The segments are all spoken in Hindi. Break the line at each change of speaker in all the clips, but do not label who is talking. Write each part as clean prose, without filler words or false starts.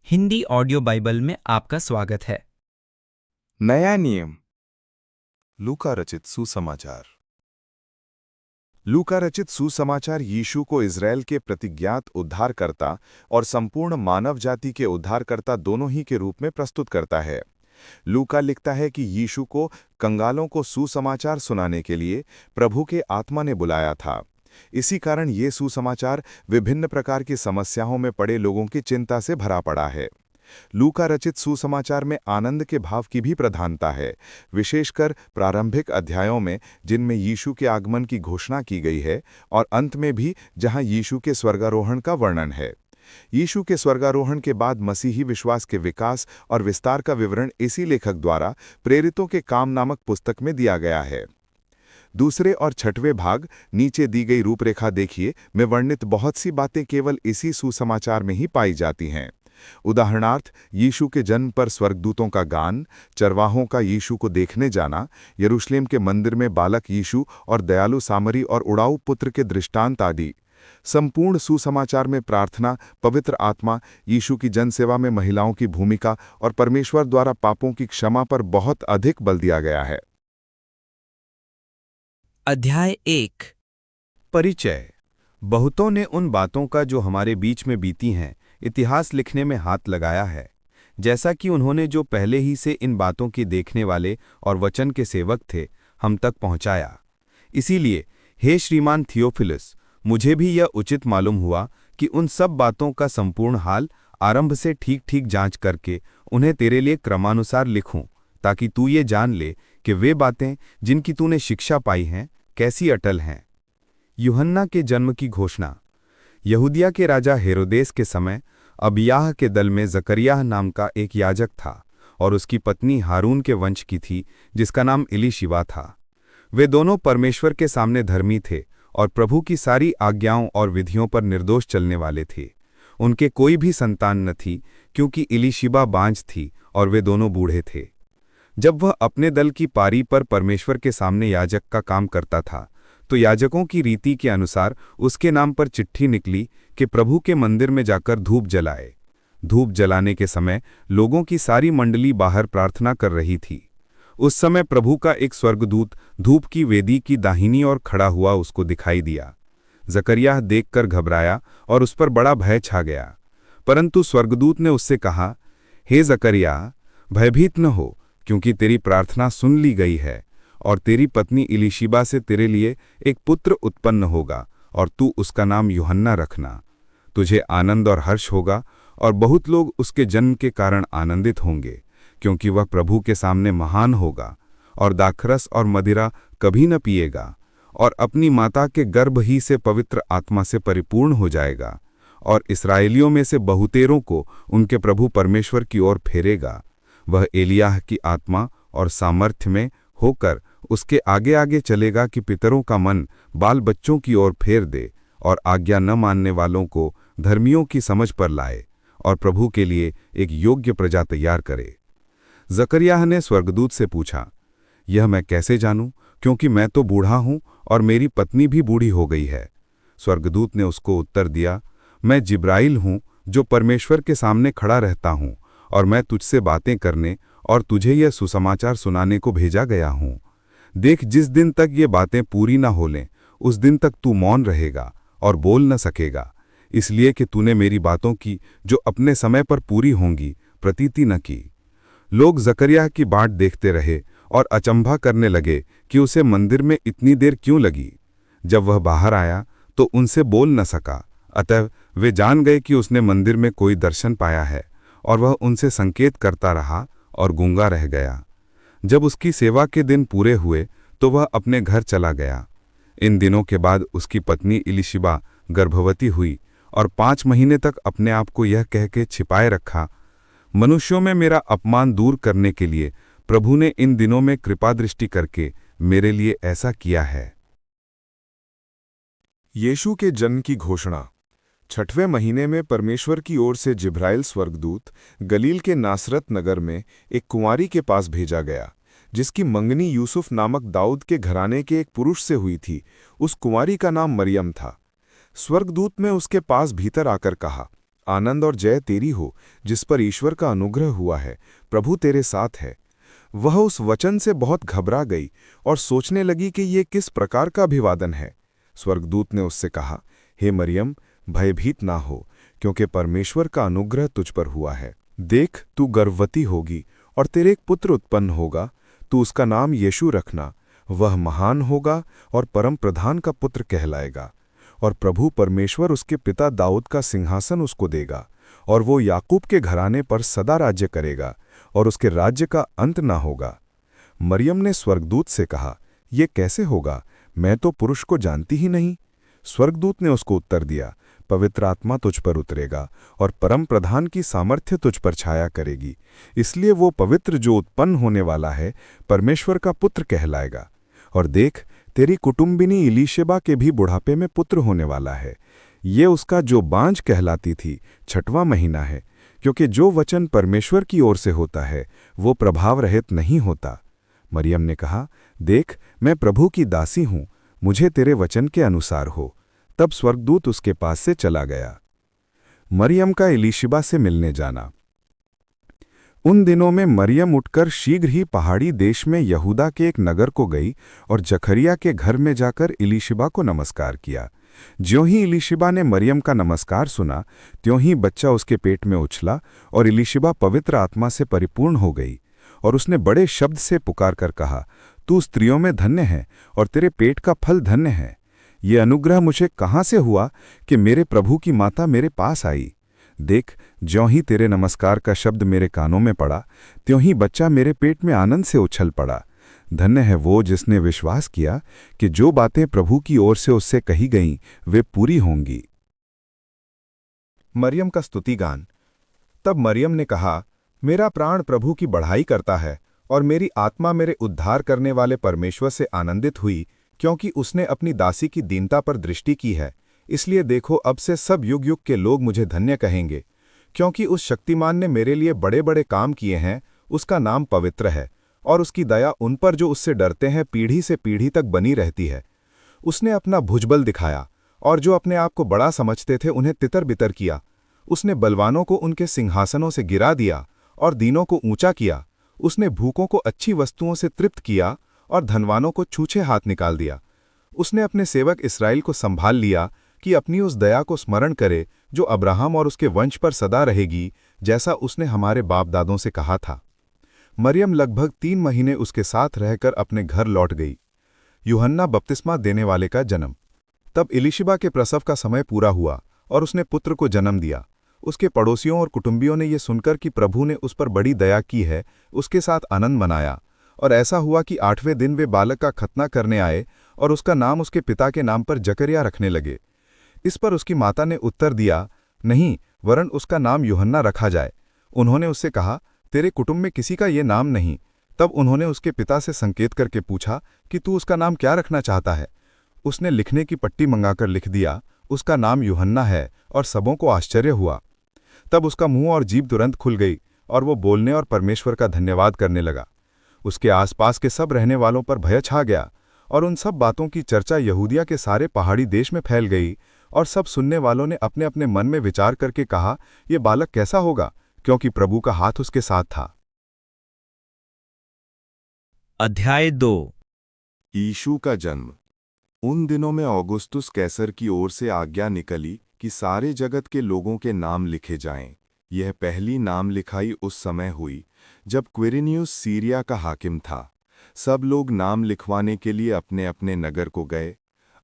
हिंदी ऑडियो बाइबल में आपका स्वागत है।
नया नियम। लूका रचित सुसमाचार। लूका रचित सुसमाचार यीशु को इज़राइल के प्रतिज्ञात उद्धारकर्ता और संपूर्ण मानव जाति के उद्धारकर्ता दोनों ही के रूप में प्रस्तुत करता है। लूका लिखता है कि यीशु को कंगालों को सुसमाचार सुनाने के लिए प्रभु के आत्मा ने बुलाया था। इसी कारण ये सुसमाचार विभिन्न प्रकार की समस्याओं में पड़े लोगों की चिंता से भरा पड़ा है। लूका रचित सुसमाचार में आनंद के भाव की भी प्रधानता है, विशेषकर प्रारंभिक अध्यायों में जिनमें यीशु के आगमन की घोषणा की गई है और अंत में भी जहां यीशु के स्वर्गारोहण का वर्णन है। यीशु के स्वर्गारोहण के बाद मसीही विश्वास के विकास और विस्तार का विवरण इसी लेखक द्वारा प्रेरितों के काम नामक पुस्तक में दिया गया है। दूसरे और छठवें भाग नीचे दी गई रूपरेखा देखिए में वर्णित बहुत सी बातें केवल इसी सुसमाचार में ही पाई जाती हैं। उदाहरणार्थ यीशु के जन्म पर स्वर्गदूतों का गान, चरवाहों का यीशु को देखने जाना, यरूशलेम के मंदिर में बालक यीशु और दयालु सामरी और उड़ाऊ पुत्र के दृष्टांत आदि। संपूर्ण सुसमाचार में प्रार्थना, पवित्र आत्मा, यीशु की जनसेवा में महिलाओं की भूमिका और परमेश्वर द्वारा पापों की क्षमा पर बहुत अधिक बल दिया गया है।
अध्याय 1।
परिचय। बहुतों ने उन बातों का जो हमारे बीच में बीती हैं इतिहास लिखने में हाथ लगाया है, जैसा कि उन्होंने जो पहले ही से इन बातों की देखने वाले और वचन के सेवक थे हम तक पहुंचाया। इसीलिए हे श्रीमान थियोफिलस, मुझे भी यह उचित मालूम हुआ कि उन सब बातों का संपूर्ण हाल आरंभ से ठीक ठीक जांच करके उन्हें तेरे लिए क्रमानुसार लिखूं, ताकि तू ये जान ले कि वे बातें जिनकी तूने शिक्षा पाई हैं कैसी अटल हैं। यूहन्ना के जन्म की घोषणा। यहूदिया के राजा हेरोदेस के समय अबियाह के दल में जकरियाह नाम का एक याजक था और उसकी पत्नी हारून के वंश की थी, जिसका नाम इलीशिबा था। वे दोनों परमेश्वर के सामने धर्मी थे और प्रभु की सारी आज्ञाओं और विधियों पर निर्दोष चलने वाले थे। उनके कोई भी संतान न थी, क्योंकि इलीशिबा बांझ थी और वे दोनों बूढ़े थे। जब वह अपने दल की पारी पर परमेश्वर के सामने याजक का काम करता था, तो याजकों की रीति के अनुसार उसके नाम पर चिट्ठी निकली कि प्रभु के मंदिर में जाकर धूप जलाए। धूप जलाने के समय लोगों की सारी मंडली बाहर प्रार्थना कर रही थी। उस समय प्रभु का एक स्वर्गदूत धूप की वेदी की दाहिनी ओर खड़ा हुआ उसको दिखाई दिया। जकरियाह देखकर घबराया और उस पर बड़ा भय छा गया। परंतु स्वर्गदूत ने उससे कहा, हे जकरियाह, भयभीत न हो, क्योंकि तेरी प्रार्थना सुन ली गई है और तेरी पत्नी इलीशिबा से तेरे लिए एक पुत्र उत्पन्न होगा और तू उसका नाम यूहन्ना रखना। तुझे आनंद और हर्ष होगा और बहुत लोग उसके जन्म के कारण आनंदित होंगे, क्योंकि वह प्रभु के सामने महान होगा और दाखरस और मदिरा कभी न पिएगा और अपनी माता के गर्भ ही से पवित्र आत्मा से परिपूर्ण हो जाएगा और इस्राएलियों में से बहुतेरों को उनके प्रभु परमेश्वर की ओर फेरेगा। वह एलियाह की आत्मा और सामर्थ्य में होकर उसके आगे आगे चलेगा कि पितरों का मन बाल बच्चों की ओर फेर दे और आज्ञा न मानने वालों को धर्मियों की समझ पर लाए और प्रभु के लिए एक योग्य प्रजा तैयार करे। जकरियाह ने स्वर्गदूत से पूछा, यह मैं कैसे जानूं, क्योंकि मैं तो बूढ़ा हूं और मेरी पत्नी भी बूढ़ी हो गई है। स्वर्गदूत ने उसको उत्तर दिया, मैं जिब्राइल हूं जो परमेश्वर के सामने खड़ा रहता हूं और मैं तुझसे बातें करने और तुझे यह सुसमाचार सुनाने को भेजा गया हूं। देख, जिस दिन तक ये बातें पूरी न हो लें उस दिन तक तू मौन रहेगा और बोल न सकेगा, इसलिए कि तूने मेरी बातों की जो अपने समय पर पूरी होंगी प्रतीति न की। लोग जकरियाह की बाट देखते रहे और अचंभा करने लगे कि उसे मंदिर में इतनी देर क्यों लगी। जब वह बाहर आया तो उनसे बोल न सका, अतः वे जान गए कि उसने मंदिर में कोई दर्शन पाया है और वह उनसे संकेत करता रहा और गूंगा रह गया। जब उसकी सेवा के दिन पूरे हुए तो वह अपने घर चला गया। इन दिनों के बाद उसकी पत्नी इलीशिबा गर्भवती हुई और 5 महीने तक अपने आप को यह कह के छिपाए रखा, मनुष्यों में मेरा अपमान दूर करने के लिए प्रभु ने इन दिनों में कृपा दृष्टि करके मेरे लिए ऐसा किया है।
यीशु के जन्म की घोषणा। 6वें महीने में परमेश्वर की ओर से जिब्राइल स्वर्गदूत गलील के नासरत नगर में एक कुंवारी के पास भेजा गया, जिसकी मंगनी यूसुफ नामक दाऊद के घराने के एक पुरुष से हुई थी। उस कुंवारी का नाम मरियम था। स्वर्गदूत ने उसके पास भीतर आकर कहा, आनंद और जय तेरी हो, जिस पर ईश्वर का अनुग्रह हुआ है, प्रभु तेरे साथ है। वह उस वचन से बहुत घबरा गई और सोचने लगी कि ये किस प्रकार का अभिवादन है। स्वर्गदूत ने उससे कहा, हे मरियम, भयभीत ना हो, क्योंकि परमेश्वर का अनुग्रह तुझ पर हुआ है। देख, तू गर्भवती होगी और तेरे एक पुत्र उत्पन्न होगा। तू उसका नाम यीशु रखना। वह महान होगा और परम प्रधान का पुत्र कहलाएगा। और प्रभु परमेश्वर उसके पिता दाऊद का सिंहासन उसको देगा, और वो याकूब के घराने पर सदा राज्य करेगा, और उसके राज्य का अंत ना होगा। मरियम ने स्वर्गदूत से कहा, ये कैसे होगा? मैं तो पुरुष को जानती ही नहीं। स्वर्गदूत ने उसको उत्तर दिया, पवित्र आत्मा तुझ पर उतरेगा और परम प्रधान की सामर्थ्य तुझ पर छाया करेगी। इसलिए वो पवित्र जो उत्पन्न होने वाला है परमेश्वर का पुत्र कहलाएगा। और देख, तेरी कुटुंबिनी इलीशिबा के भी बुढ़ापे में पुत्र होने वाला है। ये उसका जो बांझ कहलाती थी 6वां महीना है, क्योंकि जो वचन परमेश्वर की ओर से होता है वो प्रभाव रहित नहीं होता। मरियम ने कहा, देख, मैं प्रभु की दासी हूँ, मुझे तेरे वचन के अनुसार हो। तब स्वर्गदूत उसके पास से चला गया। मरियम का इलीशिबा से मिलने जाना। उन दिनों में मरियम उठकर शीघ्र ही पहाड़ी देश में यहूदा के एक नगर को गई और जकरिया के घर में जाकर इलीशिबा को नमस्कार किया। ज्यों ही इलीशिबा ने मरियम का नमस्कार सुना, त्यों ही बच्चा उसके पेट में उछला और इलीशिबा पवित्र आत्मा से परिपूर्ण हो गई। और उसने बड़े शब्द से पुकारकर कहा, तू स्त्रियों में धन्य है और तेरे पेट का फल धन्य है। ये अनुग्रह मुझे कहाँ से हुआ कि मेरे प्रभु की माता मेरे पास आई? देख, ज्यों ही तेरे नमस्कार का शब्द मेरे कानों में पड़ा, त्यों ही बच्चा मेरे पेट में आनंद से उछल पड़ा। धन्य है वो जिसने विश्वास किया कि जो बातें प्रभु की ओर से उससे कही गईं वे पूरी होंगी। मरियम का स्तुतिगान। तब मरियम ने कहा, मेरा प्राण प्रभु की बढ़ाई करता है और मेरी आत्मा मेरे उद्धार करने वाले परमेश्वर से आनंदित हुई, क्योंकि उसने अपनी दासी की दीनता पर दृष्टि की है। इसलिए देखो, अब से सब युग युग के लोग मुझे धन्य कहेंगे, क्योंकि उस शक्तिमान ने मेरे लिए बड़े बड़े काम किए हैं। उसका नाम पवित्र है और उसकी दया उन पर जो उससे डरते हैं पीढ़ी से पीढ़ी तक बनी रहती है। उसने अपना भुजबल दिखाया और जो अपने आप को बड़ा समझते थे उन्हें तितर बितर किया। उसने बलवानों को उनके सिंहासनों से गिरा दिया और दीनों को ऊंचा किया। उसने भूखों को अच्छी वस्तुओं से तृप्त किया और धनवानों को छूछे हाथ निकाल दिया। उसने अपने सेवक इस्राएल को संभाल लिया कि अपनी उस दया को स्मरण करे जो अब्राहम और उसके वंश पर सदा रहेगी, जैसा उसने हमारे बाप दादों से कहा था। मरियम लगभग 3 महीने उसके साथ रहकर अपने घर लौट गई। यूहन्ना बपतिस्मा देने वाले का जन्म। तब इलीशिबा के प्रसव का समय पूरा हुआ और उसने पुत्र को जन्म दिया। उसके पड़ोसियों और कुटुंबियों ने यह सुनकर कि प्रभु ने उस पर बड़ी दया की है, उसके साथ आनंद मनाया। और ऐसा हुआ कि 8वें दिन वे बालक का खतना करने आए और उसका नाम उसके पिता के नाम पर जकरिया रखने लगे। इस पर उसकी माता ने उत्तर दिया, नहीं, वरन उसका नाम यूहन्ना रखा जाए। उन्होंने उससे कहा, तेरे कुटुंब में किसी का ये नाम नहीं। तब उन्होंने उसके पिता से संकेत करके पूछा कि तू उसका नाम क्या रखना चाहता है। उसने लिखने की पट्टी मंगाकर लिख दिया, उसका नाम यूहन्ना है, और सबों को आश्चर्य हुआ। तब उसका मुंह और जीभ तुरंत खुल गई और वो बोलने और परमेश्वर का धन्यवाद करने लगा। उसके आसपास के सब रहने वालों पर भय छा गया और उन सब बातों की चर्चा यहूदिया के सारे पहाड़ी देश में फैल गई। और सब सुनने वालों ने अपने अपने मन में विचार करके कहा, यह बालक कैसा होगा, क्योंकि प्रभु का हाथ उसके साथ था।
अध्याय 2।
यीशु का जन्म। उन दिनों में औगुस्तुस कैसर की ओर से आज्ञा निकली कि सारे जगत के लोगों के नाम लिखे जाएं। यह पहली नाम लिखाई उस समय हुई जब क्विरिनियुस सीरिया का हाकिम था। सब लोग नाम लिखवाने के लिए अपने अपने नगर को गए।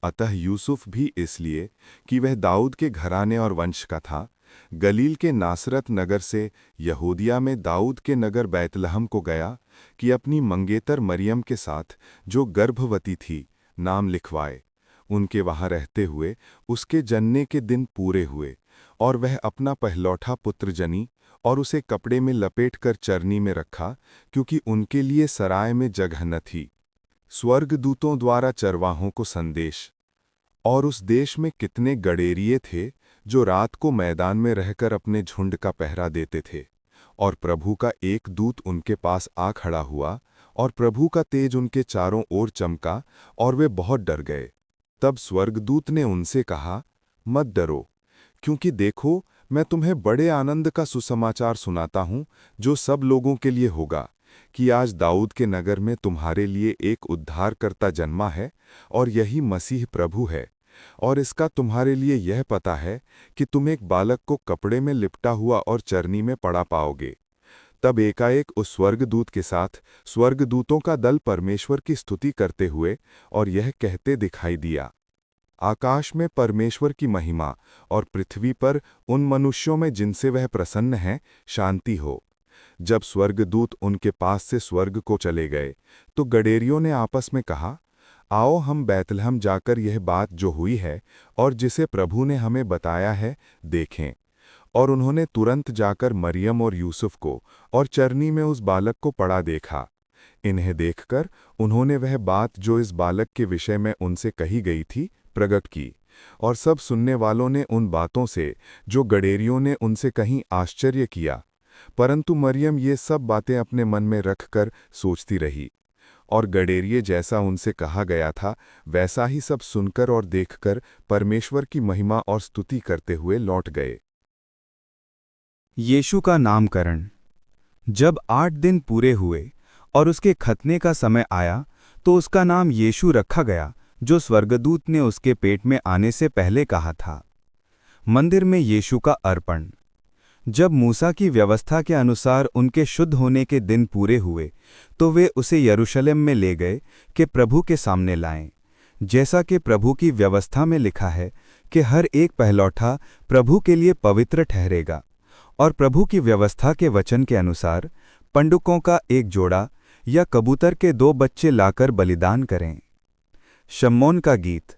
अतः यूसुफ भी इसलिए कि वह दाऊद के घराने और वंश का था, गलील के नासरत नगर से यहूदिया में दाऊद के नगर बैतलहम को गया कि अपनी मंगेतर मरियम के साथ, जो गर्भवती थी, नाम लिखवाए। उनके वहां रहते हुए उसके जनने के दिन पूरे हुए और वह अपना पहलौठा पुत्र जनी और उसे कपड़े में लपेटकर चरनी में रखा, क्योंकि उनके लिए सराय में जगह न थी। स्वर्गदूतों द्वारा चरवाहों को संदेश। और उस देश में कितने गडेरिये थे जो रात को मैदान में रहकर अपने झुंड का पहरा देते थे। और प्रभु का एक दूत उनके पास आ खड़ा हुआ और प्रभु का तेज उनके चारों ओर चमका और वे बहुत डर गए। तब स्वर्गदूत ने उनसे कहा, मत डरो, क्योंकि देखो, मैं तुम्हें बड़े आनंद का सुसमाचार सुनाता हूँ जो सब लोगों के लिए होगा, कि आज दाऊद के नगर में तुम्हारे लिए एक उद्धारकर्ता जन्मा है और यही मसीह प्रभु है। और इसका तुम्हारे लिए यह पता है कि तुम एक बालक को कपड़े में लिपटा हुआ और चरनी में पड़ा पाओगे। तब एकाएक उस स्वर्गदूत के साथ स्वर्गदूतों का दल परमेश्वर की स्तुति करते हुए और यह कहते दिखाई दिया, आकाश में परमेश्वर की महिमा और पृथ्वी पर उन मनुष्यों में जिनसे वह प्रसन्न है शांति हो। जब स्वर्गदूत उनके पास से स्वर्ग को चले गए तो गडेरियों ने आपस में कहा, आओ हम बैतलहम जाकर यह बात जो हुई है और जिसे प्रभु ने हमें बताया है देखें। और उन्होंने तुरंत जाकर मरियम और यूसुफ को और चरनी में उस बालक को पड़ा देखा। इन्हें देखकर उन्होंने वह बात जो इस बालक के विषय में उनसे कही गई थी प्रकट की, और सब सुनने वालों ने उन बातों से जो गडेरियों ने उनसे कहीं आश्चर्य किया। परंतु मरियम ये सब बातें अपने मन में रखकर सोचती रही, और गडेरिये जैसा उनसे कहा गया था वैसा ही सब सुनकर और देखकर परमेश्वर की महिमा और स्तुति करते हुए लौट गए।
यीशु का नामकरण। जब 8 दिन पूरे हुए और उसके खतने का समय आया तो उसका नाम यीशु रखा गया, जो स्वर्गदूत ने उसके पेट में आने से पहले कहा था। मंदिर में यीशु का अर्पण। जब मूसा की व्यवस्था के अनुसार उनके शुद्ध होने के दिन पूरे हुए तो वे उसे यरूशलेम में ले गए कि प्रभु के सामने लाएं। जैसा कि प्रभु की व्यवस्था में लिखा है कि हर एक पहलौठा प्रभु के लिए पवित्र ठहरेगा, और प्रभु की व्यवस्था के वचन के अनुसार पंडुकों का एक जोड़ा या कबूतर के 2 बच्चे लाकर बलिदान करें। शम्मोन का गीत।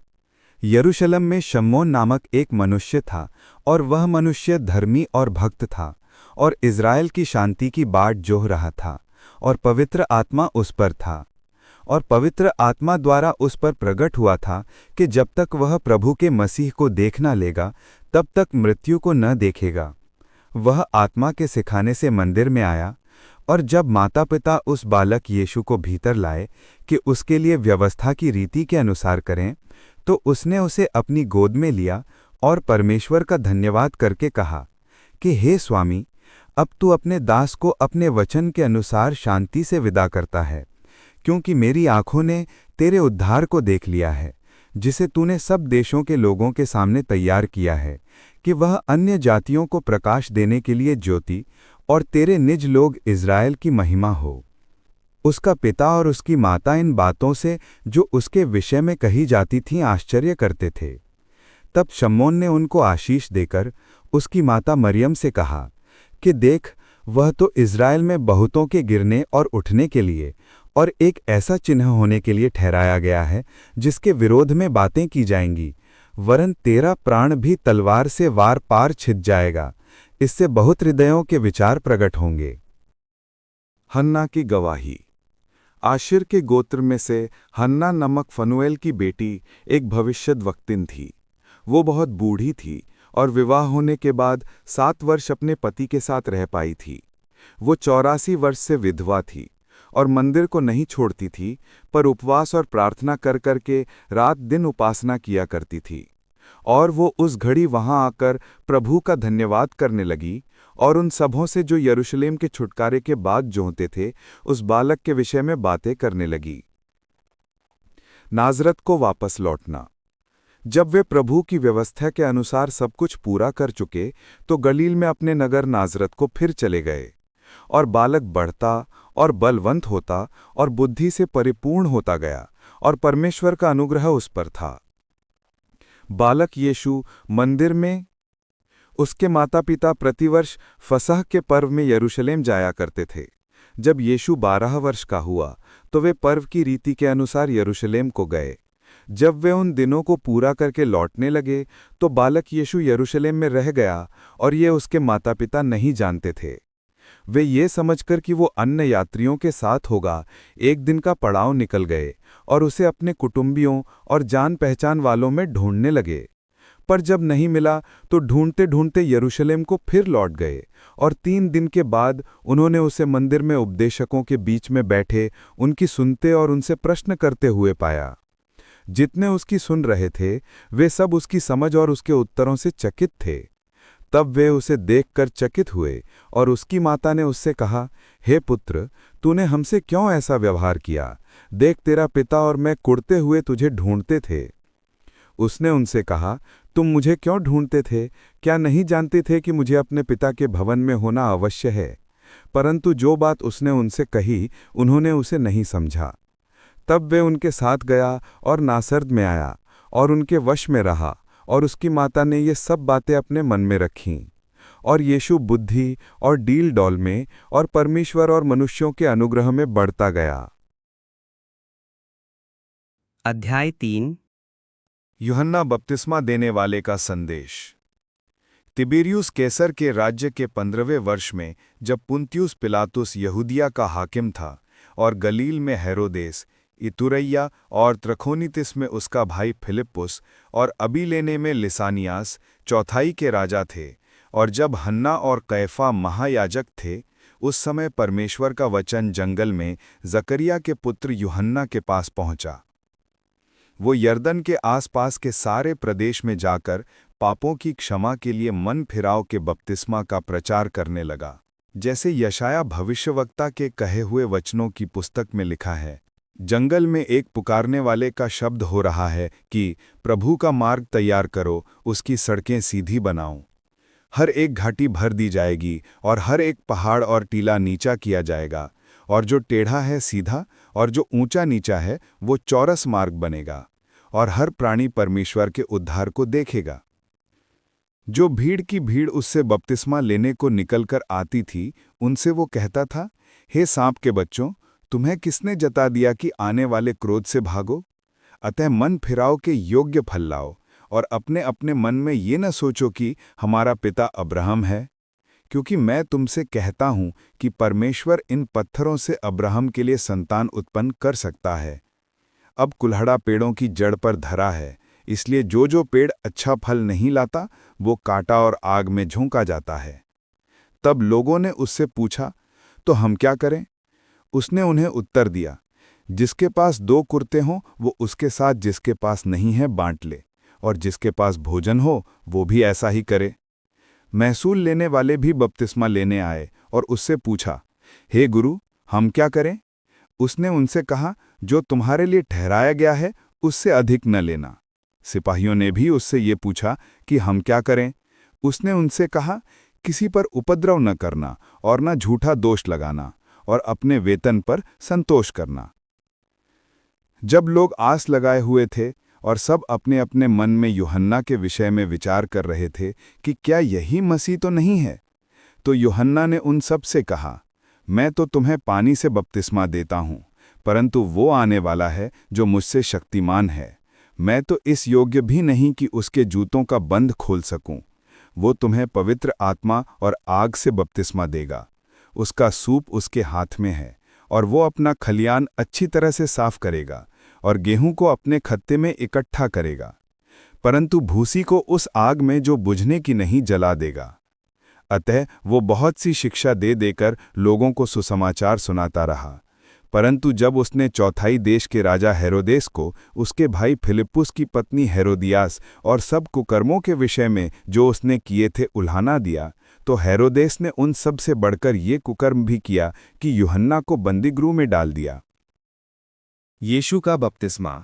यरूशलेम में शम्मोन नामक एक मनुष्य था, और वह मनुष्य धर्मी और भक्त था, और इज़राइल की शांति की बाट जोह रहा था, और पवित्र आत्मा उस पर था। और पवित्र आत्मा द्वारा उस पर प्रकट हुआ था कि जब तक वह प्रभु के मसीह को देख न लेगा तब तक मृत्यु को न देखेगा। वह आत्मा के सिखाने से मंदिर में आया, और जब माता पिता उस बालक यीशु को भीतर लाए कि उसके लिए व्यवस्था की रीति के अनुसार करें, तो उसने उसे अपनी गोद में लिया और परमेश्वर का धन्यवाद करके कहा कि हे स्वामी, अब तू अपने दास को अपने वचन के अनुसार शांति से विदा करता है, क्योंकि मेरी आंखों ने तेरे उद्धार को देख लिया है, जिसे तूने सब देशों के लोगों के सामने तैयार किया है, कि वह अन्य जातियों को प्रकाश देने के लिए ज्योति और तेरे निज लोग इज़राइल की महिमा हो। उसका पिता और उसकी माता इन बातों से जो उसके विषय में कही जाती थीं आश्चर्य करते थे। तब शम्मोन ने उनको आशीष देकर उसकी माता मरियम से कहा कि देख, वह तो इज़राइल में बहुतों के गिरने और उठने के लिए और एक ऐसा चिन्ह होने के लिए ठहराया गया है जिसके विरोध में बातें की जाएंगी, वरन तेरा प्राण भी तलवार से वार पार छिद जाएगा। इससे बहुत हृदयों के विचार प्रकट होंगे।
हन्ना की गवाही। आशिर के गोत्र में से हन्ना नमक फनुएल की बेटी एक भविष्यद्वक्तिन थी। वो बहुत बूढ़ी थी और विवाह होने के बाद 7 वर्ष अपने पति के साथ रह पाई थी। वो 84 वर्ष से विधवा थी और मंदिर को नहीं छोड़ती थी, पर उपवास और प्रार्थना कर करके रात दिन उपासना किया करती थी। और वो उस घड़ी वहां आकर प्रभु का धन्यवाद करने लगी और उन सबों से जो यरूशलेम के छुटकारे के बाद जोहते थे उस बालक के विषय में बातें करने लगी। नाजरत को वापस लौटना। जब वे प्रभु की व्यवस्था के अनुसार सब कुछ पूरा कर चुके तो गलील में अपने नगर नाजरत को फिर चले गए। और बालक बढ़ता और बलवंत होता और बुद्धि से परिपूर्ण होता गया, और परमेश्वर का अनुग्रह उस पर था। बालक यीशु मंदिर में उसके माता पिता प्रतिवर्ष फसह के पर्व में यरूशलेम जाया करते थे। जब यीशु 12 वर्ष का हुआ तो वे पर्व की रीति के अनुसार यरूशलेम को गए। जब वे उन दिनों को पूरा करके लौटने लगे तो बालक यीशु यरूशलेम में रह गया, और ये उसके माता पिता नहीं जानते थे। वे ये समझकर कि वो अन्य यात्रियों के साथ होगा एक दिन का पड़ाव निकल गए और उसे अपने कुटुंबियों और जान पहचान वालों में ढूंढने लगे। पर जब नहीं मिला तो ढूंढते ढूंढते यरूशलेम को फिर लौट गए, और 3 दिन के बाद उन्होंने उसे मंदिर में उपदेशकों के बीच में बैठे उनकी सुनते और उनसे प्रश्न करते हुए पाया। जितने उसकी सुन रहे थे वे सब उसकी समझ और उसके उत्तरों से चकित थे।
तब वे उसे देखकर चकित हुए और उसकी माता ने उससे कहा, हे पुत्र, तूने हमसे क्यों ऐसा व्यवहार किया? देख, तेरा पिता और मैं कुड़ते हुए तुझे ढूंढते थे। उसने उनसे कहा, तुम मुझे क्यों ढूंढते थे? क्या नहीं जानते थे कि मुझे अपने पिता के भवन में होना अवश्य है? परंतु जो बात उसने उनसे कही, उन्होंने उसे नहीं समझा। तब वे उनके साथ गया और नासरद में आया और उनके वश में रहा, और उसकी माता ने ये सब बातें अपने मन में रखीं। और यीशु बुद्धि और डील डौल में और परमेश्वर और मनुष्यों के अनुग्रह में बढ़ता गया।
अध्याय 3।
यूहन्ना बपतिस्मा देने वाले का संदेश। तिबिरियुस कैसर के राज्य के 15वें वर्ष में, जब पुन्तियुस पिलातुस यहूदिया का हाकिम था और गलील में हेरोदेस, इतुरैया और त्रखोनीतिस में उसका भाई फिलिप्पुस और अबीलेने में लिसानियास चौथाई के राजा थे, और जब हन्ना और कैफा महायाजक थे, उस समय परमेश्वर का वचन जंगल में जकरिया के पुत्र यूहन्ना के पास पहुंचा। वो यरदन के आसपास के सारे प्रदेश में जाकर पापों की क्षमा के लिए मन फिराव के बपतिस्मा का प्रचार करने लगा, जैसे यशाया भविष्यवक्ता के कहे हुए वचनों की पुस्तक में लिखा है। जंगल में एक पुकारने वाले का शब्द हो रहा है कि प्रभु का मार्ग तैयार करो, उसकी सड़कें सीधी बनाओ। हर एक घाटी भर दी जाएगी और हर एक पहाड़ और टीला नीचा किया जाएगा, और जो टेढ़ा है सीधा और जो ऊंचा नीचा है वो चौरस मार्ग बनेगा, और हर प्राणी परमेश्वर के उद्धार को देखेगा। जो भीड़ की भीड़ उससे बपतिस्मा लेने को निकलकर आती थी, उनसे वो कहता था, हे सांप के बच्चों, तुम्हें किसने जता दिया कि आने वाले क्रोध से भागो? अतः मन फिराओ के योग्य फल लाओ, और अपने अपने मन में ये न सोचो कि हमारा पिता अब्राहम है, क्योंकि मैं तुमसे कहता हूं कि परमेश्वर इन पत्थरों से अब्राहम के लिए संतान उत्पन्न कर सकता है। अब कुल्हड़ा पेड़ों की जड़ पर धरा है, इसलिए जो जो पेड़ अच्छा फल नहीं लाता, वो काटा और आग में झोंका जाता है। तब लोगों ने उससे पूछा, तो हम क्या करें? उसने उन्हें उत्तर दिया, जिसके पास 2 कुर्ते हों वो उसके साथ जिसके पास नहीं है बांट ले, और जिसके पास भोजन हो वो भी ऐसा ही करे। महसूल लेने वाले भी बपतिस्मा लेने आए और उससे पूछा, हे गुरु, हम क्या करें? उसने उनसे कहा, जो तुम्हारे लिए ठहराया गया है उससे अधिक न लेना। सिपाहियों ने भी उससे ये पूछा कि हम क्या करें? उसने उनसे कहा, किसी पर उपद्रव न करना और न झूठा दोष लगाना, और अपने वेतन पर संतोष करना। जब लोग आस लगाए हुए थे और सब अपने अपने मन में यूहन्ना के विषय में विचार कर रहे थे कि क्या यही मसीह तो नहीं है, तो यूहन्ना ने उन सब से कहा, मैं तो तुम्हें पानी से बपतिस्मा देता हूँ, परंतु वो आने वाला है जो मुझसे शक्तिमान है। मैं तो इस योग्य भी नहीं कि उसके जूतों का बंध खोल सकूं। वो तुम्हें पवित्र आत्मा और आग से बपतिस्मा देगा। उसका सूप उसके हाथ में है, और वो अपना खलियान अच्छी तरह से साफ करेगा और गेहूं को अपने खत्ते में इकट्ठा करेगा, परंतु भूसी को उस आग में जो बुझने की नहीं जला देगा। अतः वो बहुत सी शिक्षा दे देकर लोगों को सुसमाचार सुनाता रहा। परंतु जब उसने चौथाई देश के राजा हेरोदेस को उसके भाई फिलिप्पुस की पत्नी हेरोदियास और सब कुकर्मों के विषय में जो उसने किए थे उल्हाना दिया, तो हेरोदेस ने उन सब से बढ़कर ये कुकर्म भी किया कि यूहन्ना को बंदीगृह में डाल दिया।
यीशु का बपतिस्मा।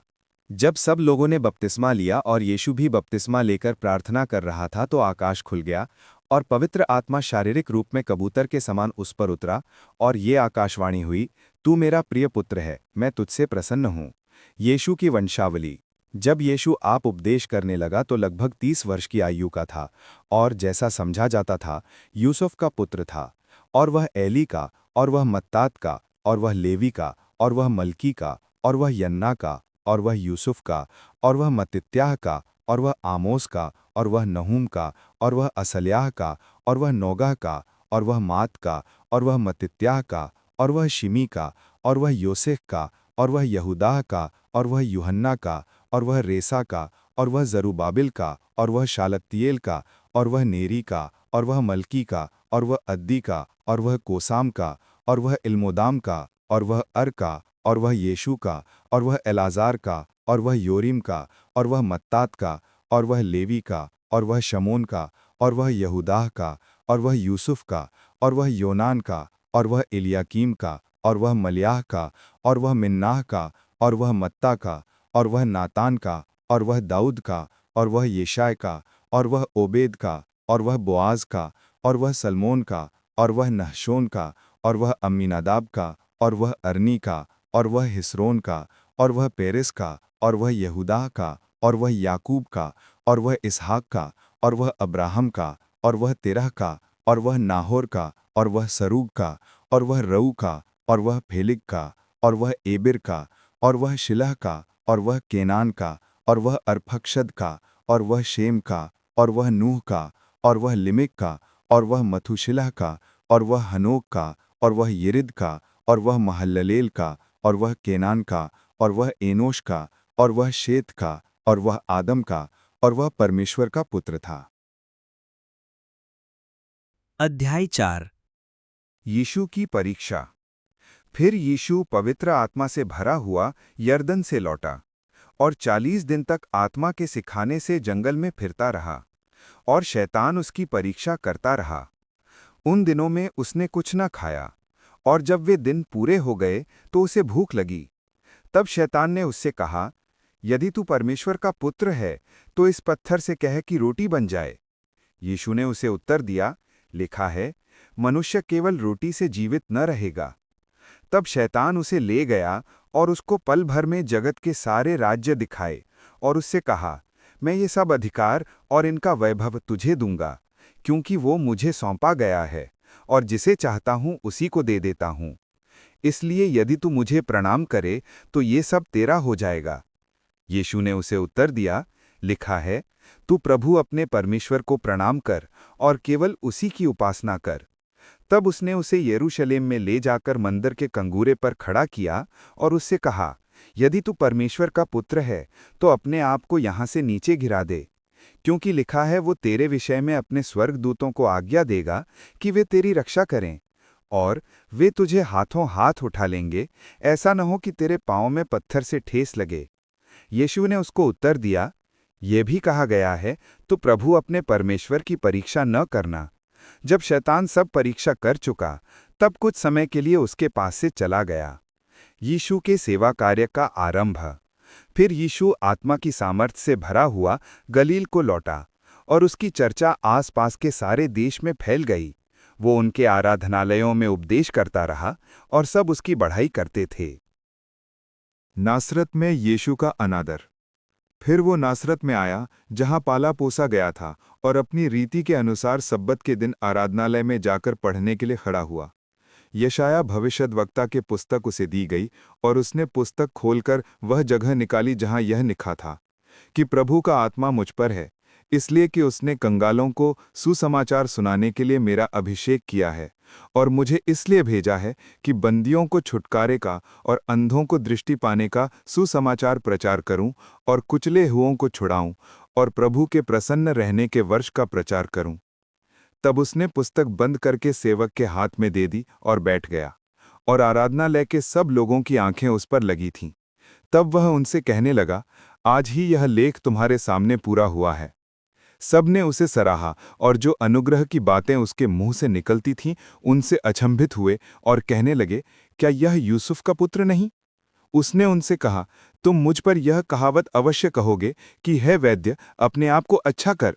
जब सब लोगों ने बपतिस्मा लिया और यीशु भी बपतिस्मा लेकर प्रार्थना कर रहा था, तो आकाश खुल गया और पवित्र आत्मा शारीरिक रूप में कबूतर के समान उस पर उतरा, और ये आकाशवाणी हुई, तू मेरा प्रिय पुत्र है, मैं तुझसे प्रसन्न हूँ। यीशु की वंशावली। जब यीशु आप उपदेश करने लगा तो लगभग 30 वर्ष की आयु का था, और जैसा समझा जाता था यूसुफ का पुत्र था, और वह एली का, और वह मत्तात का, और वह लेवी का, और वह मलकी का, और वह यन्ना का, और वह यूसुफ का, और वह मत्तित्याह का, और वह आमोस का, और वह नहूम का, और वह असल्याह का, और वह नोगह का, और वह मात का, और वह मत्तित्याह का, और वह शिमी का, और वह योसेख का, और वह यहूदाह का, और वह यूहन्ना का, और वह रेसा का, और वह जरुबाबिल का, और वह शालत्तियेल का, और वह नेरी का, और वह मलकी का, और वह अद्दी का, और वह कोसाम का, और वह इल्मोदाम का, और वह अर का, और वह यीशु का, और वह एलाजार का, और वह योरीम का, और वह मत्तात का, और वह लेवी का,
और वह शमोन का, और वह यहूदाह का, और वह यूसुफ का, और वह योनान का, और वह इलियाकीम का, और वह मलियाह का, और वह मिन्नाह का, और वह मत्ता का, और वह नातान का, और वह दाऊद का, और वह येशाय का, और वह ओबेद का, और वह बोआज का, और वह सलमोन का, और वह नहशोन का, और वह अम्मीनादाब का, और वह अरनी का, और वह हिस्रोन का, और वह पेरेस का, और वह यहूदाह का, और वह याकूब का, और वह इसहाक का, और वह अब्राहम का, और वह तेरह का, और वह नाहोर का, और वह सरूग का, और वह रऊ का, और वह फेलिक का, और वह एबिर का, और वह शिलह का, और वह केनान का, और वह अर्फक्षद का, और वह शेम का, और वह नूह का, और वह लिमिक का, और वह मथुशिलह का, और वह हनोक का, और वह यिरिद का, और वह महललेल का, और वह केनान का, और वह एनोश का, और वह शेत का, और वह आदम का, और वह परमेश्वर का पुत्र था।
अध्याय 4।
यीशु की परीक्षा। फिर यीशु पवित्र आत्मा से भरा हुआ यरदन से लौटा और 40 दिन तक आत्मा के सिखाने से जंगल में फिरता रहा और शैतान उसकी परीक्षा करता रहा। उन दिनों में उसने कुछ न खाया और जब वे दिन पूरे हो गए तो उसे भूख लगी। तब शैतान ने उससे कहा, यदि तू परमेश्वर का पुत्र है तो इस पत्थर से कह कि रोटी बन जाए। यीशु ने उसे उत्तर दिया, लिखा है, मनुष्य केवल रोटी से जीवित न रहेगा। तब शैतान उसे ले गया और उसको पल भर में जगत के सारे राज्य दिखाए और उससे कहा, मैं ये सब अधिकार और इनका वैभव तुझे दूंगा, क्योंकि वो मुझे सौंपा गया है और जिसे चाहता हूं उसी को दे देता हूं। इसलिए यदि तू मुझे प्रणाम करे तो ये सब तेरा हो जाएगा। यीशु ने उसे उत्तर दिया, लिखा है, तू प्रभु अपने परमेश्वर को प्रणाम कर और केवल उसी की उपासना कर। तब उसने उसे यरूशलेम में ले जाकर मंदिर के कंगूरे पर खड़ा किया और उससे कहा, यदि तू परमेश्वर का पुत्र है तो अपने आप को यहाँ से नीचे गिरा दे, क्योंकि लिखा है वो तेरे विषय में अपने स्वर्गदूतों को आज्ञा देगा कि वे तेरी रक्षा करें और वे तुझे हाथों हाथ उठा लेंगे, ऐसा न हो कि तेरे पाँव में पत्थर से ठेस लगे। यीशु ने उसको उत्तर दिया, ये भी कहा गया है, तो प्रभु अपने परमेश्वर की परीक्षा न करना। जब शैतान सब परीक्षा कर चुका तब कुछ समय के लिए उसके पास से चला गया। यीशु के सेवा कार्य का आरंभ। फिर यीशु आत्मा की सामर्थ्य से भरा हुआ गलील को लौटा और उसकी चर्चा आसपास के सारे देश में फैल गई। वो उनके आराधनालयों में उपदेश करता रहा और सब उसकी बढ़ाई करते थे। नासरत में यीशु का अनादर। फिर वो नासरत में आया जहां पाला पोसा गया था और अपनी रीति के अनुसार सब्बत के दिन आराधनालय में जाकर पढ़ने के लिए खड़ा हुआ। यशाया भविष्यद्वक्ता के पुस्तक उसे दी गई और उसने पुस्तक खोलकर वह जगह निकाली जहां यह लिखा था कि प्रभु का आत्मा मुझ पर है, इसलिए कि उसने कंगालों को सुसमाचार सुनाने के लिए मेरा अभिषेक किया है और मुझे इसलिए भेजा है कि बंदियों को छुटकारे का और अंधों को दृष्टि पाने का सुसमाचार प्रचार करूं और कुचले हुओं को छुड़ाऊं और प्रभु के प्रसन्न रहने के वर्ष का प्रचार करूं। तब उसने पुस्तक बंद करके सेवक के हाथ में दे दी और बैठ गया और आराधनालय के सब लोगों की आंखें उस पर लगी थीं। तब वह उनसे कहने लगा, आज ही यह लेख तुम्हारे सामने पूरा हुआ है। सब ने उसे सराहा और जो अनुग्रह की बातें उसके मुंह से निकलती थीं उनसे अचंभित हुए और कहने लगे, क्या यह यूसुफ का पुत्र नहीं? उसने उनसे कहा, तुम मुझ पर यह कहावत अवश्य कहोगे कि हे वैद्य, अपने आप को अच्छा कर।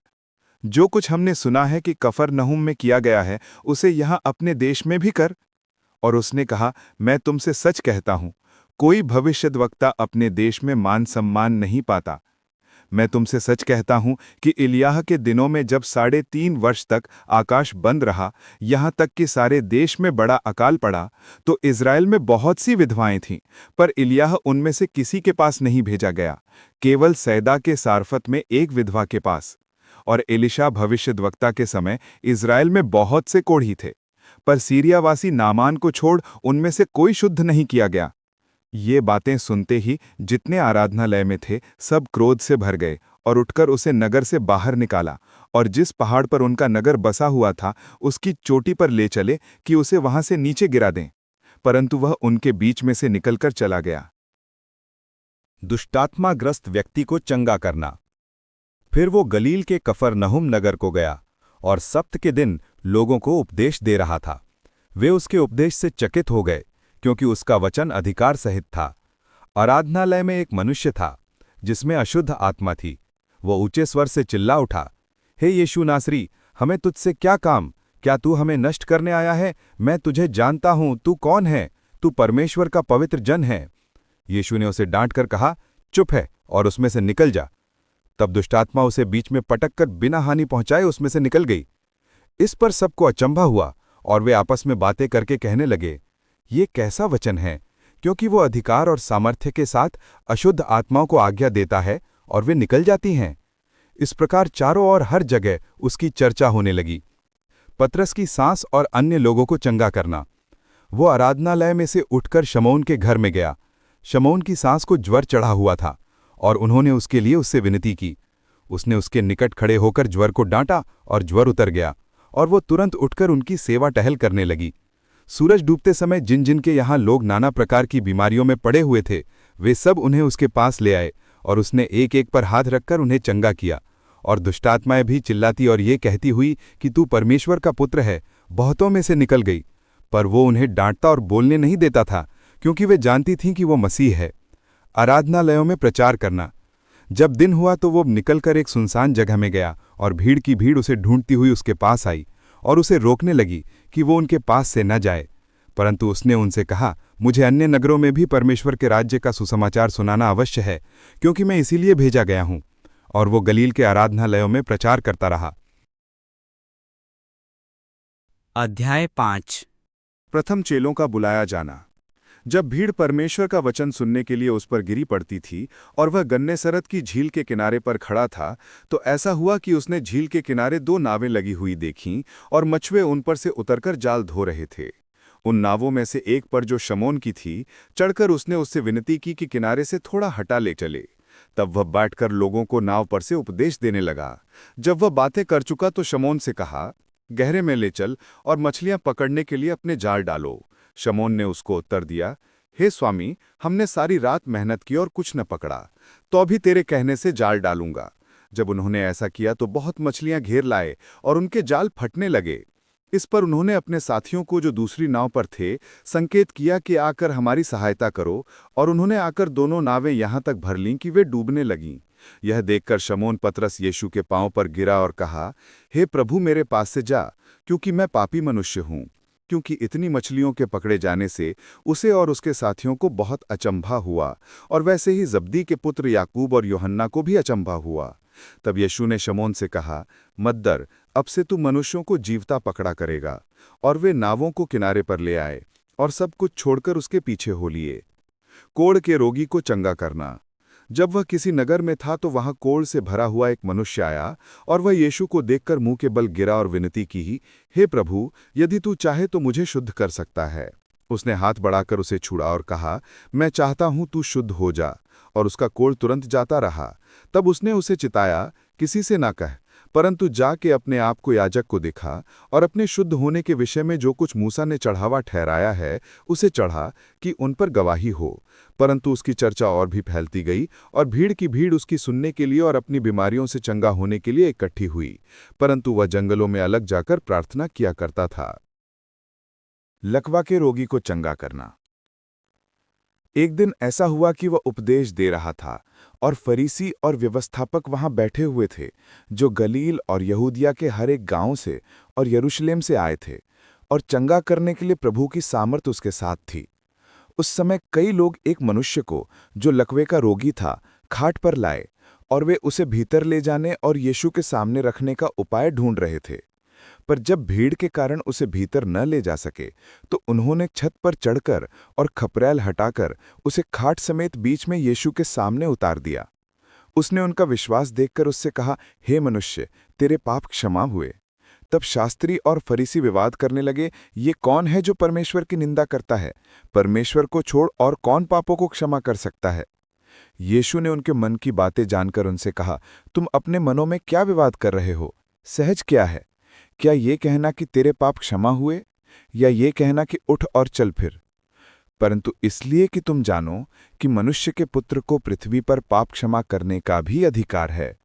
जो कुछ हमने सुना है कि कफरनहूम में किया गया है उसे यहाँ अपने देश में भी कर। और उसने कहा, मैं तुमसे सच कहता हूँ, कोई भविष्यद्वक्ता अपने देश में मान सम्मान नहीं पाता। मैं तुमसे सच कहता हूं कि इलियाह के दिनों में जब 3.5 वर्ष तक आकाश बंद रहा, यहां तक कि सारे देश में बड़ा अकाल पड़ा, तो इज़राइल में बहुत सी विधवाएं थीं, पर इलियाह उनमें से किसी के पास नहीं भेजा गया, केवल सैदा के सारफत में एक विधवा के पास। और एलिशा भविष्यद्वक्ता के समय इज़राइल में बहुत से कोढ़ी थे, पर सीरियावासी नामान को छोड़ उनमें से कोई शुद्ध नहीं किया गया। ये बातें सुनते ही जितने आराधनालय में थे सब क्रोध से भर गए और उठकर उसे नगर से बाहर निकाला और जिस पहाड़ पर उनका नगर बसा हुआ था उसकी चोटी पर ले चले कि उसे वहां से नीचे गिरा दें, परंतु वह उनके बीच में से निकलकर चला गया। दुष्टात्माग्रस्त व्यक्ति को चंगा करना।
फिर वो गलील के कफरनहुम नगर को गया और सप्त के दिन लोगों को उपदेश दे रहा था। वे उसके उपदेश से चकित हो गए, क्योंकि उसका वचन अधिकार सहित था। आराधनालय में एक मनुष्य था जिसमें अशुद्ध आत्मा थी। वो ऊंचे स्वर से चिल्ला उठा, हे यीशु नासरी, हमें तुझसे क्या काम? क्या तू हमें नष्ट करने आया है? मैं तुझे जानता हूं, तू कौन है? तू परमेश्वर का पवित्र जन है। यीशु ने उसे डांटकर कहा, चुप है और उसमें से निकल जा। तब दुष्टात्मा उसे बीच में पटककर बिना हानि पहुंचाए उसमें से निकल गई। इस पर सबको अचंभा हुआ और वे आपस में बातें करके कहने लगे, ये कैसा वचन है, क्योंकि वो अधिकार और सामर्थ्य के साथ अशुद्ध आत्माओं को आज्ञा देता है और वे निकल जाती हैं। इस प्रकार चारों ओर हर जगह उसकी चर्चा होने लगी। पतरस की सांस और अन्य लोगों को चंगा करना। वो आराधनालय में से उठकर शमौन के घर में गया। शमौन की सांस को ज्वर चढ़ा हुआ था और उन्होंने उसके लिए उससे विनती की। उसने उसके निकट खड़े होकर ज्वर को डांटा और ज्वर उतर गया और वो तुरंत उठकर उनकी सेवा टहल करने लगी। सूरज डूबते समय जिन जिन के यहाँ लोग नाना प्रकार की बीमारियों में पड़े हुए थे, वे सब उन्हें उसके पास ले आए और उसने एक एक पर हाथ रखकर उन्हें चंगा किया। और दुष्टात्माएं भी चिल्लाती और ये कहती हुई कि तू परमेश्वर का पुत्र है, बहुतों में से निकल गई। पर वो उन्हें डांटता और बोलने नहीं देता था, क्योंकि वे जानती थीं कि वो मसीह है। आराधनालयों में प्रचार करना। जब दिन हुआ तो वो निकलकर एक सुनसान जगह में गया और भीड़ की भीड़ उसे ढूंढती हुई उसके पास आई और उसे रोकने लगी कि वो उनके पास से न जाए। परंतु उसने उनसे कहा, मुझे अन्य नगरों में भी परमेश्वर के राज्य का सुसमाचार सुनाना अवश्य है, क्योंकि मैं इसीलिए भेजा गया हूं। और वो गलील के आराधनालयों में प्रचार करता रहा।
अध्याय 5।
प्रथम चेलों का बुलाया जाना। जब भीड़ परमेश्वर का वचन सुनने के लिए उस पर गिरी पड़ती थी और वह गन्नेसरत की झील के किनारे पर खड़ा था, तो ऐसा हुआ कि उसने झील के किनारे 2 नावें लगी हुई देखीं और मछुए उन पर से उतरकर जाल धो रहे थे। उन नावों में से एक पर, जो शमौन की थी, चढ़कर उसने उससे विनती की कि किनारे से थोड़ा हटा ले चले। तब वह बैठकर लोगों को नाव पर से उपदेश देने लगा। जब वह बातें कर चुका तो शमौन से कहा, गहरे में ले चल और मछलियां पकड़ने के लिए अपने जाल डालो। शमौन ने उसको उत्तर दिया, हे स्वामी, हमने सारी रात मेहनत की और कुछ न पकड़ा, तो अभी तेरे कहने से जाल डालूंगा। जब उन्होंने ऐसा किया तो बहुत मछलियां घेर लाए और उनके जाल फटने लगे। इस पर उन्होंने अपने साथियों को, जो दूसरी नाव पर थे, संकेत किया कि आकर हमारी सहायता करो, और उन्होंने आकर दोनों नावें यहां तक भर लीं कि वे डूबने लगीं। यह देखकर शमौन पतरस यीशु के पांव पर गिरा और कहा, हे प्रभु, मेरे पास से जा, क्योंकि मैं पापी मनुष्य हूं। क्योंकि इतनी मछलियों के पकड़े जाने से उसे और उसके साथियों को बहुत अचंभा हुआ, और वैसे ही जब्दी के पुत्र याकूब और यूहन्ना को भी अचंभा हुआ। तब यीशु ने शमौन से कहा, मत डर, अब से तू मनुष्यों को जीवता पकड़ा करेगा। और वे नावों को किनारे पर ले आए और सब कुछ छोड़कर उसके पीछे हो लिए। कोढ़ के रोगी को चंगा करना। जब वह किसी नगर में था तो वहां कोढ़ से भरा हुआ एक मनुष्य आया, और वह यीशु को देखकर मुंह के बल गिरा और विनती की, हे प्रभु, यदि तू चाहे तो मुझे शुद्ध कर सकता है। उसने हाथ बढ़ाकर उसे छुड़ा और कहा, मैं चाहता हूं, तू शुद्ध हो जा। और उसका कोढ़ तुरंत जाता रहा। तब उसने उसे चिताया, किसी से ना कह, परंतु जाके अपने आप को याजक को दिखा और अपने शुद्ध होने के विषय में जो कुछ मूसा ने चढ़ावा ठहराया है उसे चढ़ा, कि उन पर गवाही हो। परंतु उसकी चर्चा और भी फैलती गई और भीड़ की भीड़ उसकी सुनने के लिए और अपनी बीमारियों से चंगा होने के लिए इकट्ठी हुई। परंतु वह जंगलों में अलग जाकर प्रार्थना किया करता था। लकवा के रोगी को चंगा करना। एक दिन ऐसा हुआ कि वह उपदेश दे रहा था और फरीसी और व्यवस्थापक वहां बैठे हुए थे, जो गलील और यहूदिया के हर एक गांव से और यरूशलेम से आए थे, और चंगा करने के लिए प्रभु की सामर्थ उसके साथ थी। उस समय कई लोग एक मनुष्य को, जो लकवे का रोगी था, खाट पर लाए और वे उसे भीतर ले जाने और यीशु के सामने रखने का उपाय ढूंढ रहे थे। पर जब भीड़ के कारण उसे भीतर न ले जा सके, तो उन्होंने छत पर चढ़कर और खपरैल हटाकर उसे खाट समेत बीच में यीशु के सामने उतार दिया। उसने उनका विश्वास देखकर उससे कहा, हे मनुष्य, तेरे पाप क्षमा हुए। तब शास्त्री और फरीसी विवाद करने लगे, ये कौन है जो परमेश्वर की निंदा करता है? परमेश्वर को छोड़ और कौन पापों को क्षमा कर सकता है? यीशु ने उनके मन की बातें जानकर उनसे कहा, तुम अपने मनों में क्या विवाद कर रहे हो? सहज क्या है? क्या ये कहना कि तेरे पाप क्षमा हुए, या ये कहना कि उठ और चल फिर? परंतु इसलिए कि तुम जानो कि मनुष्य के पुत्र को पृथ्वी पर पाप क्षमा करने का भी अधिकार है।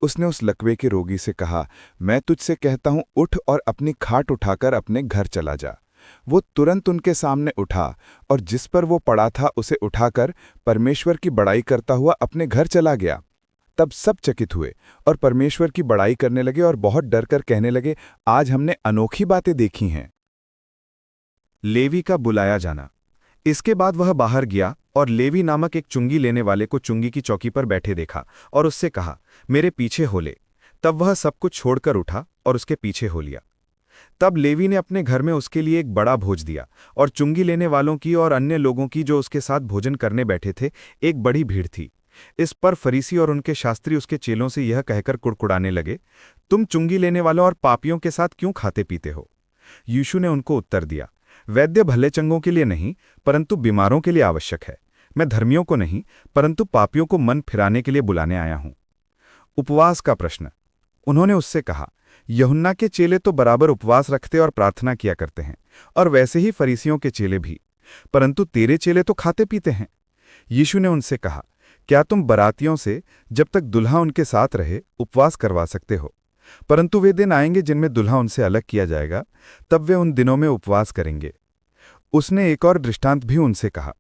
उसने उस लकवे के रोगी से कहा, मैं तुझसे कहता हूं, उठ और अपनी खाट उठाकर अपने घर चला जा। वो तुरंत उनके सामने उठा और जिस पर वो पड़ा था उसे उठाकर परमेश्वर की बड़ाई करता हुआ अपने घर चला गया। तब सब चकित हुए और परमेश्वर की बड़ाई करने लगे और बहुत डर कर कहने लगे, आज हमने अनोखी बातें देखी हैं।
लेवी का बुलाया जाना। इसके बाद वह बाहर गया और लेवी नामक एक चुंगी लेने वाले को चुंगी की चौकी पर बैठे देखा और उससे कहा, मेरे पीछे हो ले। तब वह सब कुछ छोड़कर उठा और उसके पीछे हो लिया। तब लेवी ने अपने घर में उसके लिए एक बड़ा भोज दिया और चुंगी लेने वालों की और अन्य लोगों की जो उसके साथ भोजन करने बैठे थे एक बड़ी भीड़ थी। इस पर फरीसी और उनके शास्त्री उसके चेलों से यह कहकर कुड़कुड़ाने लगे, तुम चुंगी लेने वालों और पापियों के साथ क्यों खाते पीते हो? यीशु ने उनको उत्तर दिया, वैद्य भले चंगों के लिए नहीं परंतु बीमारों के लिए आवश्यक है। मैं धर्मियों को नहीं परंतु पापियों को मन फिराने के लिए बुलाने आया हूं। उपवास का प्रश्न। उन्होंने उससे कहा, यूहन्ना के चेले तो बराबर उपवास रखते और प्रार्थना किया करते हैं, और वैसे ही फरीसियों के चेले भी, परंतु तेरे चेले तो खाते पीते हैं। यीशु ने उनसे कहा, क्या तुम बरातियों से जब तक दुल्हा उनके साथ रहे उपवास करवा सकते हो? परंतु वे दिन आएंगे जिनमें दुल्हा उनसे अलग किया जाएगा, तब वे उन दिनों में उपवास करेंगे। उसने एक और दृष्टांत भी उनसे कहा,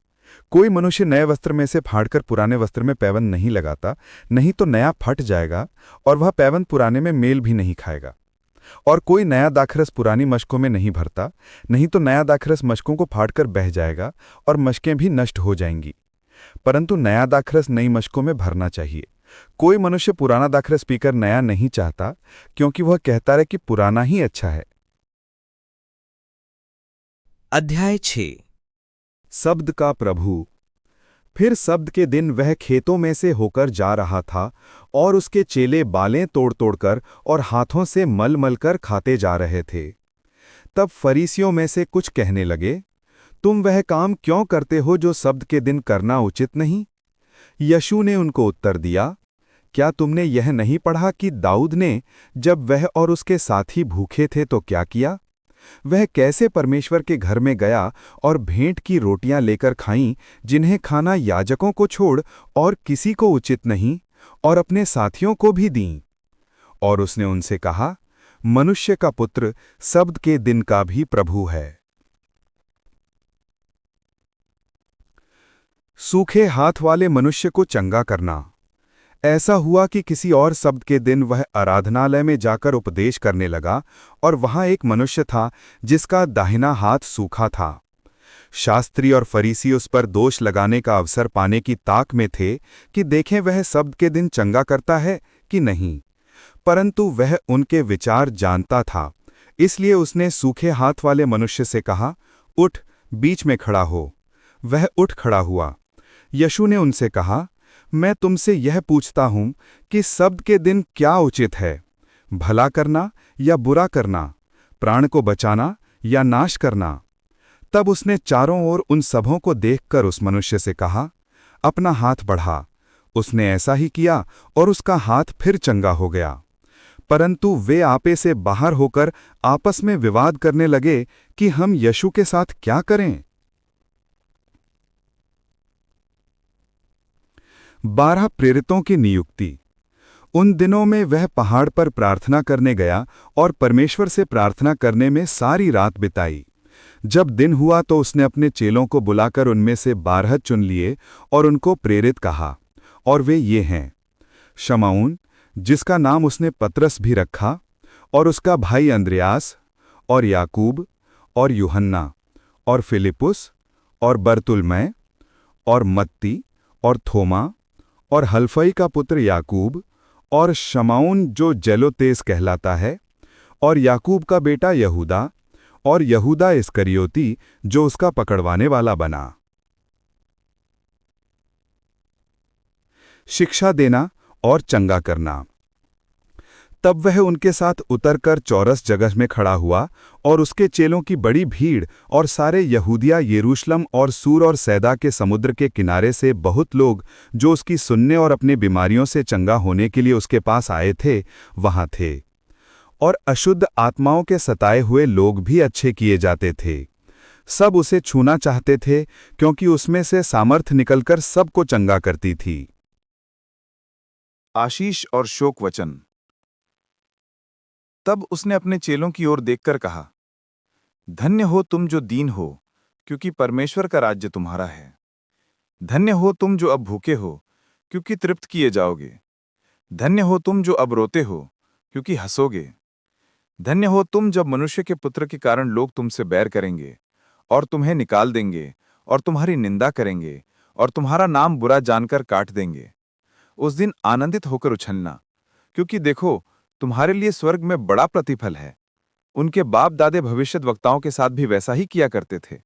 कोई मनुष्य नए वस्त्र में से फाड़कर पुराने वस्त्र में पैबंद नहीं लगाता, नहीं तो नया फट जाएगा और वह पैबंद पुराने में मेल भी नहीं खाएगा। और कोई नया दाखरस पुरानी मशकों में नहीं भरता, नहीं तो नया दाखरस मशकों को फाड़कर बह जाएगा और मशकें भी नष्ट हो जाएंगी। परंतु नया दाखरस नई मशकों में भरना चाहिए। कोई मनुष्य पुराना दाखरस पीकर नया नहीं चाहता, क्योंकि वह कहता है कि पुराना ही अच्छा है।
अध्याय 6।
शब्द का प्रभु। फिर शब्द के दिन वह खेतों में से होकर जा रहा था और उसके चेले बालें तोड़ तोड़कर और हाथों से मल मल कर खाते जा रहे थे। तब फरीसियों में से कुछ कहने लगे, तुम वह काम क्यों करते हो जो शब्द के दिन करना उचित नहीं? यीशु ने उनको उत्तर दिया, क्या तुमने यह नहीं पढ़ा कि दाऊद ने जब वह और उसके साथी भूखे थे तो क्या किया? वह कैसे परमेश्वर के घर में गया और भेंट की रोटियां लेकर खाईं, जिन्हें खाना याजकों को छोड़ और किसी को उचित नहीं, और अपने साथियों को भी दीं। और उसने उनसे कहा, मनुष्य का पुत्र शब्द के दिन का भी प्रभु है। सूखे हाथ वाले मनुष्य को चंगा करना। ऐसा हुआ कि किसी और शब्द के दिन वह आराधनालय में जाकर उपदेश करने लगा, और वहां एक मनुष्य था जिसका दाहिना हाथ सूखा था। शास्त्री और फरीसी उस पर दोष लगाने का अवसर पाने की ताक में थे कि देखें वह शब्द के दिन चंगा करता है कि नहीं। परंतु वह उनके विचार जानता था, इसलिए उसने सूखे हाथ वाले मनुष्य से कहा, उठ, बीच में खड़ा हो। वह उठ खड़ा हुआ। यीशु ने उनसे कहा, मैं तुमसे यह पूछता हूं कि शब्द के दिन क्या उचित है, भला करना या बुरा करना, प्राण को बचाना या नाश करना? तब उसने चारों ओर उन सबों को देखकर उस मनुष्य से कहा, अपना हाथ बढ़ा। उसने ऐसा ही किया और उसका हाथ फिर चंगा हो गया। परंतु वे आपे से बाहर होकर आपस में विवाद करने लगे कि हम यीशु के साथ क्या करें। 12 प्रेरितों की नियुक्ति। उन दिनों में वह पहाड़ पर प्रार्थना करने गया और परमेश्वर से प्रार्थना करने में सारी रात बिताई। जब दिन हुआ तो उसने अपने चेलों को बुलाकर उनमें से 12 चुन लिए और उनको प्रेरित कहा, और वे ये हैं, शमौन, जिसका नाम उसने पतरस भी रखा, और उसका भाई अंद्रयास, और याकूब, और यूहन्ना, और फिलिपुस, और बरतुल्मै, और मत्ती, और थोमा, और हल्फई का पुत्र याकूब, और शमौन जो जेलोतेस कहलाता है, और याकूब का बेटा यहूदा, और यहूदा इस्करियोती जो उसका पकड़वाने वाला बना। शिक्षा देना और चंगा करना। तब वह उनके साथ उतरकर चौरस जगह में खड़ा हुआ, और उसके चेलों की बड़ी भीड़ और सारे यहूदिया, यरूशलेम और सूर और सैदा के समुद्र के किनारे से बहुत लोग जो उसकी सुनने और अपने बीमारियों से चंगा होने के लिए उसके पास आए थे, वहां थे। और अशुद्ध आत्माओं के सताए हुए लोग भी अच्छे किए जाते थे। सब उसे छूना चाहते थे, क्योंकि उसमें से सामर्थ निकलकर सबको चंगा करती थी।
आशीष और शोक वचन। तब उसने अपने चेलों की ओर देखकर कहा, धन्य हो तुम जो दीन हो, क्योंकि परमेश्वर का राज्य तुम्हारा है। धन्य हो तुम जो अब भूखे हो, क्योंकि तृप्त किए जाओगे। धन्य हो तुम जो अब रोते हो, क्योंकि हंसोगे। धन्य हो तुम जब मनुष्य के पुत्र के कारण लोग तुमसे बैर करेंगे और तुम्हें निकाल देंगे और तुम्हारी निंदा करेंगे और तुम्हारा नाम बुरा जानकर काट देंगे। उस दिन आनंदित होकर उछलना, क्योंकि देखो, तुम्हारे लिए स्वर्ग में बड़ा प्रतिफल है। उनके बाप दादे भविष्यद्वक्ताओं के साथ भी वैसा ही किया करते थे।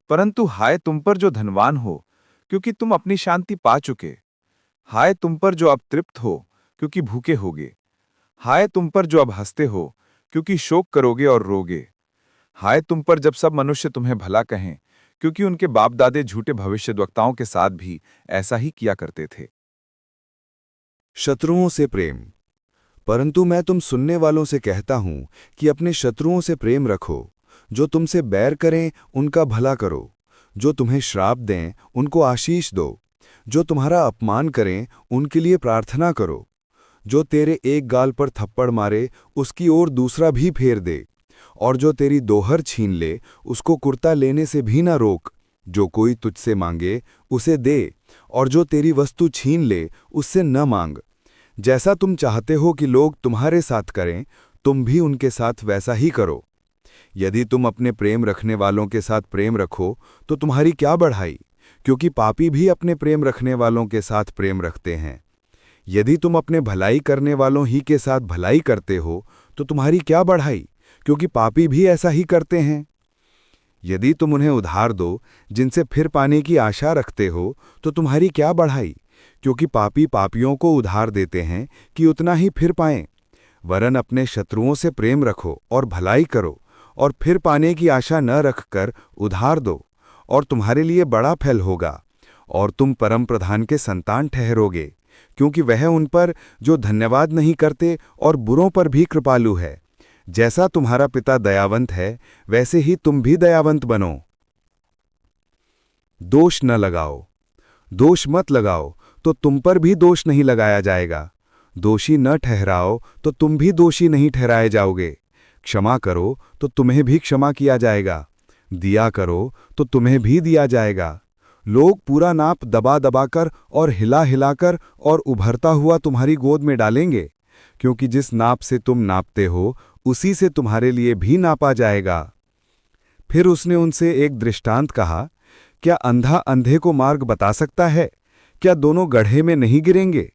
परंतु हाय तुम पर जो धनवान हो, क्योंकि तुम अपनी शांति पा चुके। हाय तुम पर जो अब तृप्त हो, क्योंकि भूखे होगे। हाय तुम पर जो अब हंसते हो, क्योंकि शोक करोगे और रोगे। हाय तुम पर जब सब मनुष्य तुम्हें भला कहें, क्योंकि उनके बाप दादे झूठे भविष्यद्वक्ताओं के साथ भी ऐसा ही किया करते थे।
शत्रुओं से प्रेम। परंतु मैं तुम सुनने वालों से कहता हूं कि अपने शत्रुओं से प्रेम रखो। जो तुमसे बैर करें उनका भला करो, जो तुम्हें श्राप दें उनको आशीष दो, जो तुम्हारा अपमान करें उनके लिए प्रार्थना करो। जो तेरे एक गाल पर थप्पड़ मारे उसकी ओर दूसरा भी फेर दे, और जो तेरी दोहर छीन ले उसको कुर्ता लेने से भी ना रोक। जो कोई तुझसे मांगे उसे दे, और जो तेरी वस्तु छीन ले उससे न मांग। जैसा तुम चाहते हो कि लोग तुम्हारे साथ करें, तुम भी उनके साथ वैसा ही करो। यदि तुम अपने प्रेम रखने वालों के साथ प्रेम रखो तो तुम्हारी क्या बढ़ाई, क्योंकि पापी भी अपने प्रेम रखने वालों के साथ प्रेम रखते हैं। यदि तुम अपने भलाई करने वालों ही के साथ भलाई करते हो तो तुम्हारी क्या बढ़ाई, क्योंकि पापी भी ऐसा ही करते हैं। यदि तुम उन्हें उधार दो जिनसे फिर पाने की आशा रखते हो तो तुम्हारी क्या बढ़ाई, क्योंकि पापी पापियों को उधार देते हैं कि उतना ही फिर पाएं। वरन अपने शत्रुओं से प्रेम रखो और भलाई करो, और फिर पाने की आशा न रखकर उधार दो, और तुम्हारे लिए बड़ा फल होगा, और तुम परम प्रधान के संतान ठहरोगे, क्योंकि वह उन पर जो धन्यवाद नहीं करते और बुरों पर भी कृपालु है। जैसा तुम्हारा पिता दयावंत है वैसे ही तुम भी दयावंत बनो। दोष न लगाओ। दोष मत लगाओ तो तुम पर भी दोष नहीं लगाया जाएगा। दोषी न ठहराओ तो तुम भी दोषी नहीं ठहराए जाओगे। क्षमा करो तो तुम्हें भी क्षमा किया जाएगा। दिया करो तो तुम्हें भी दिया जाएगा। लोग पूरा नाप दबा दबाकर और हिला हिलाकर और उभरता हुआ तुम्हारी गोद में डालेंगे, क्योंकि जिस नाप से तुम नापते हो उसी से तुम्हारे लिए भी नापा जाएगा। फिर उसने उनसे एक दृष्टांत कहा, क्या अंधा अंधे को मार्ग बता सकता है? क्या दोनों गड्ढे में नहीं गिरेंगे?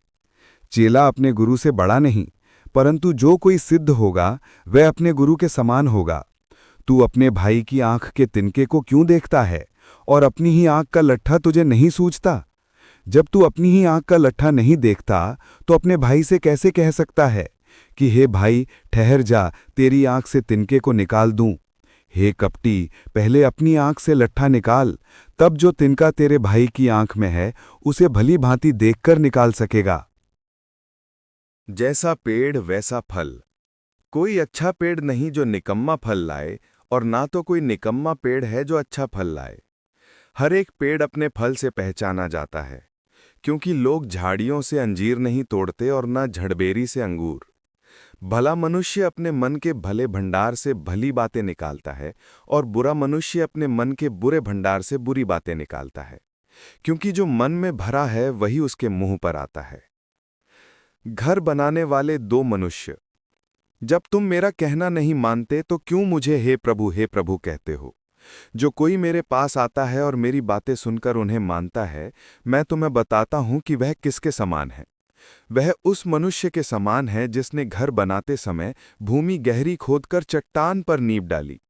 चेला अपने गुरु से बड़ा नहीं, परंतु जो कोई सिद्ध होगा वह अपने गुरु के समान होगा। तू अपने भाई की आंख के तिनके को क्यों देखता है और अपनी ही आंख का लट्ठा तुझे नहीं सूझता? जब तू अपनी ही आंख का लट्ठा नहीं देखता तो अपने भाई से कैसे कह सकता है कि हे भाई ठहर जा, तेरी आंख से तिनके को निकाल दूं? हे कपटी, पहले अपनी आंख से लट्ठा निकाल, तब जो तिनका तेरे भाई की आंख में है उसे भली भांति देखकर निकाल सकेगा।
जैसा पेड़ वैसा फल। कोई अच्छा पेड़ नहीं जो निकम्मा फल लाए, और ना तो कोई निकम्मा पेड़ है जो अच्छा फल लाए। हर एक पेड़ अपने फल से पहचाना जाता है, क्योंकि लोग झाड़ियों से अंजीर नहीं तोड़ते और न झड़बेरी से अंगूर। भला मनुष्य अपने मन के भले भंडार से भली बातें निकालता है, और बुरा मनुष्य अपने मन के बुरे भंडार से बुरी बातें निकालता है, क्योंकि जो मन में भरा है वही उसके मुंह पर आता है। घर बनाने वाले दो मनुष्य। जब तुम मेरा कहना नहीं मानते तो क्यों मुझे हे प्रभु कहते हो? जो कोई मेरे पास आता है और मेरी बातें सुनकर उन्हें मानता है, मैं तुम्हें बताता हूं कि वह किसके समान है। वह उस मनुष्य के समान है जिसने घर बनाते समय भूमि गहरी खोदकर चट्टान पर नींव डाली,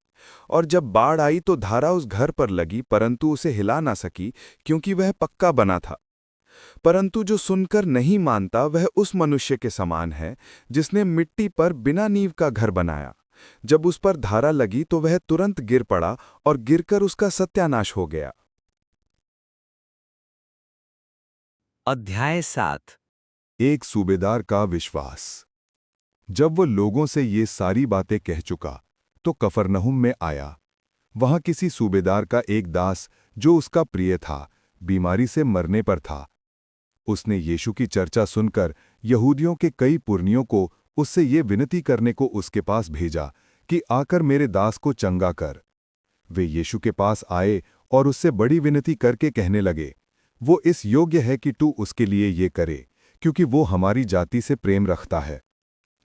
और जब बाढ़ आई तो धारा उस घर पर लगी, परंतु उसे हिला ना सकी, क्योंकि वह पक्का बना था। परंतु जो सुनकर नहीं मानता वह उस मनुष्य के समान है जिसने मिट्टी पर बिना नींव का घर बनाया। जब उस पर धारा लगी तो वह तुरंत गिर पड़ा, और गिरकर उसका सत्यानाश हो गया।
अध्याय 7।
एक सूबेदार का विश्वास। जब वो लोगों से ये सारी बातें कह चुका तो कफरनहुम में आया। वहां किसी सूबेदार का एक दास जो उसका प्रिय था बीमारी से मरने पर था। उसने यीशु की चर्चा सुनकर यहूदियों के कई पुरनियों को उससे ये विनती करने को उसके पास भेजा कि आकर मेरे दास को चंगा कर। वे यीशु के पास आए और उससे बड़ी विनती करके कहने लगे, वो इस योग्य है कि तू उसके लिए ये करे, क्योंकि वो हमारी जाति से प्रेम रखता है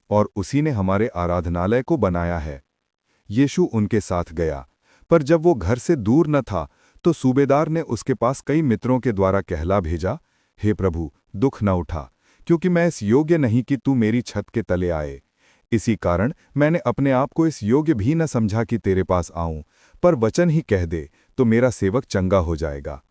और उसी ने हमारे आराधनालय को बनाया है। यीशु उनके साथ गया, पर जब वो घर से दूर न था तो सूबेदार ने उसके पास कई मित्रों के द्वारा कहला भेजा, हे प्रभु, दुख न उठा, क्योंकि मैं इस योग्य नहीं कि तू मेरी छत के तले आए। इसी कारण मैंने अपने आप को इस योग्य भी न समझा कि तेरे पास आऊं, पर वचन ही कह दे तो मेरा सेवक चंगा हो जाएगा।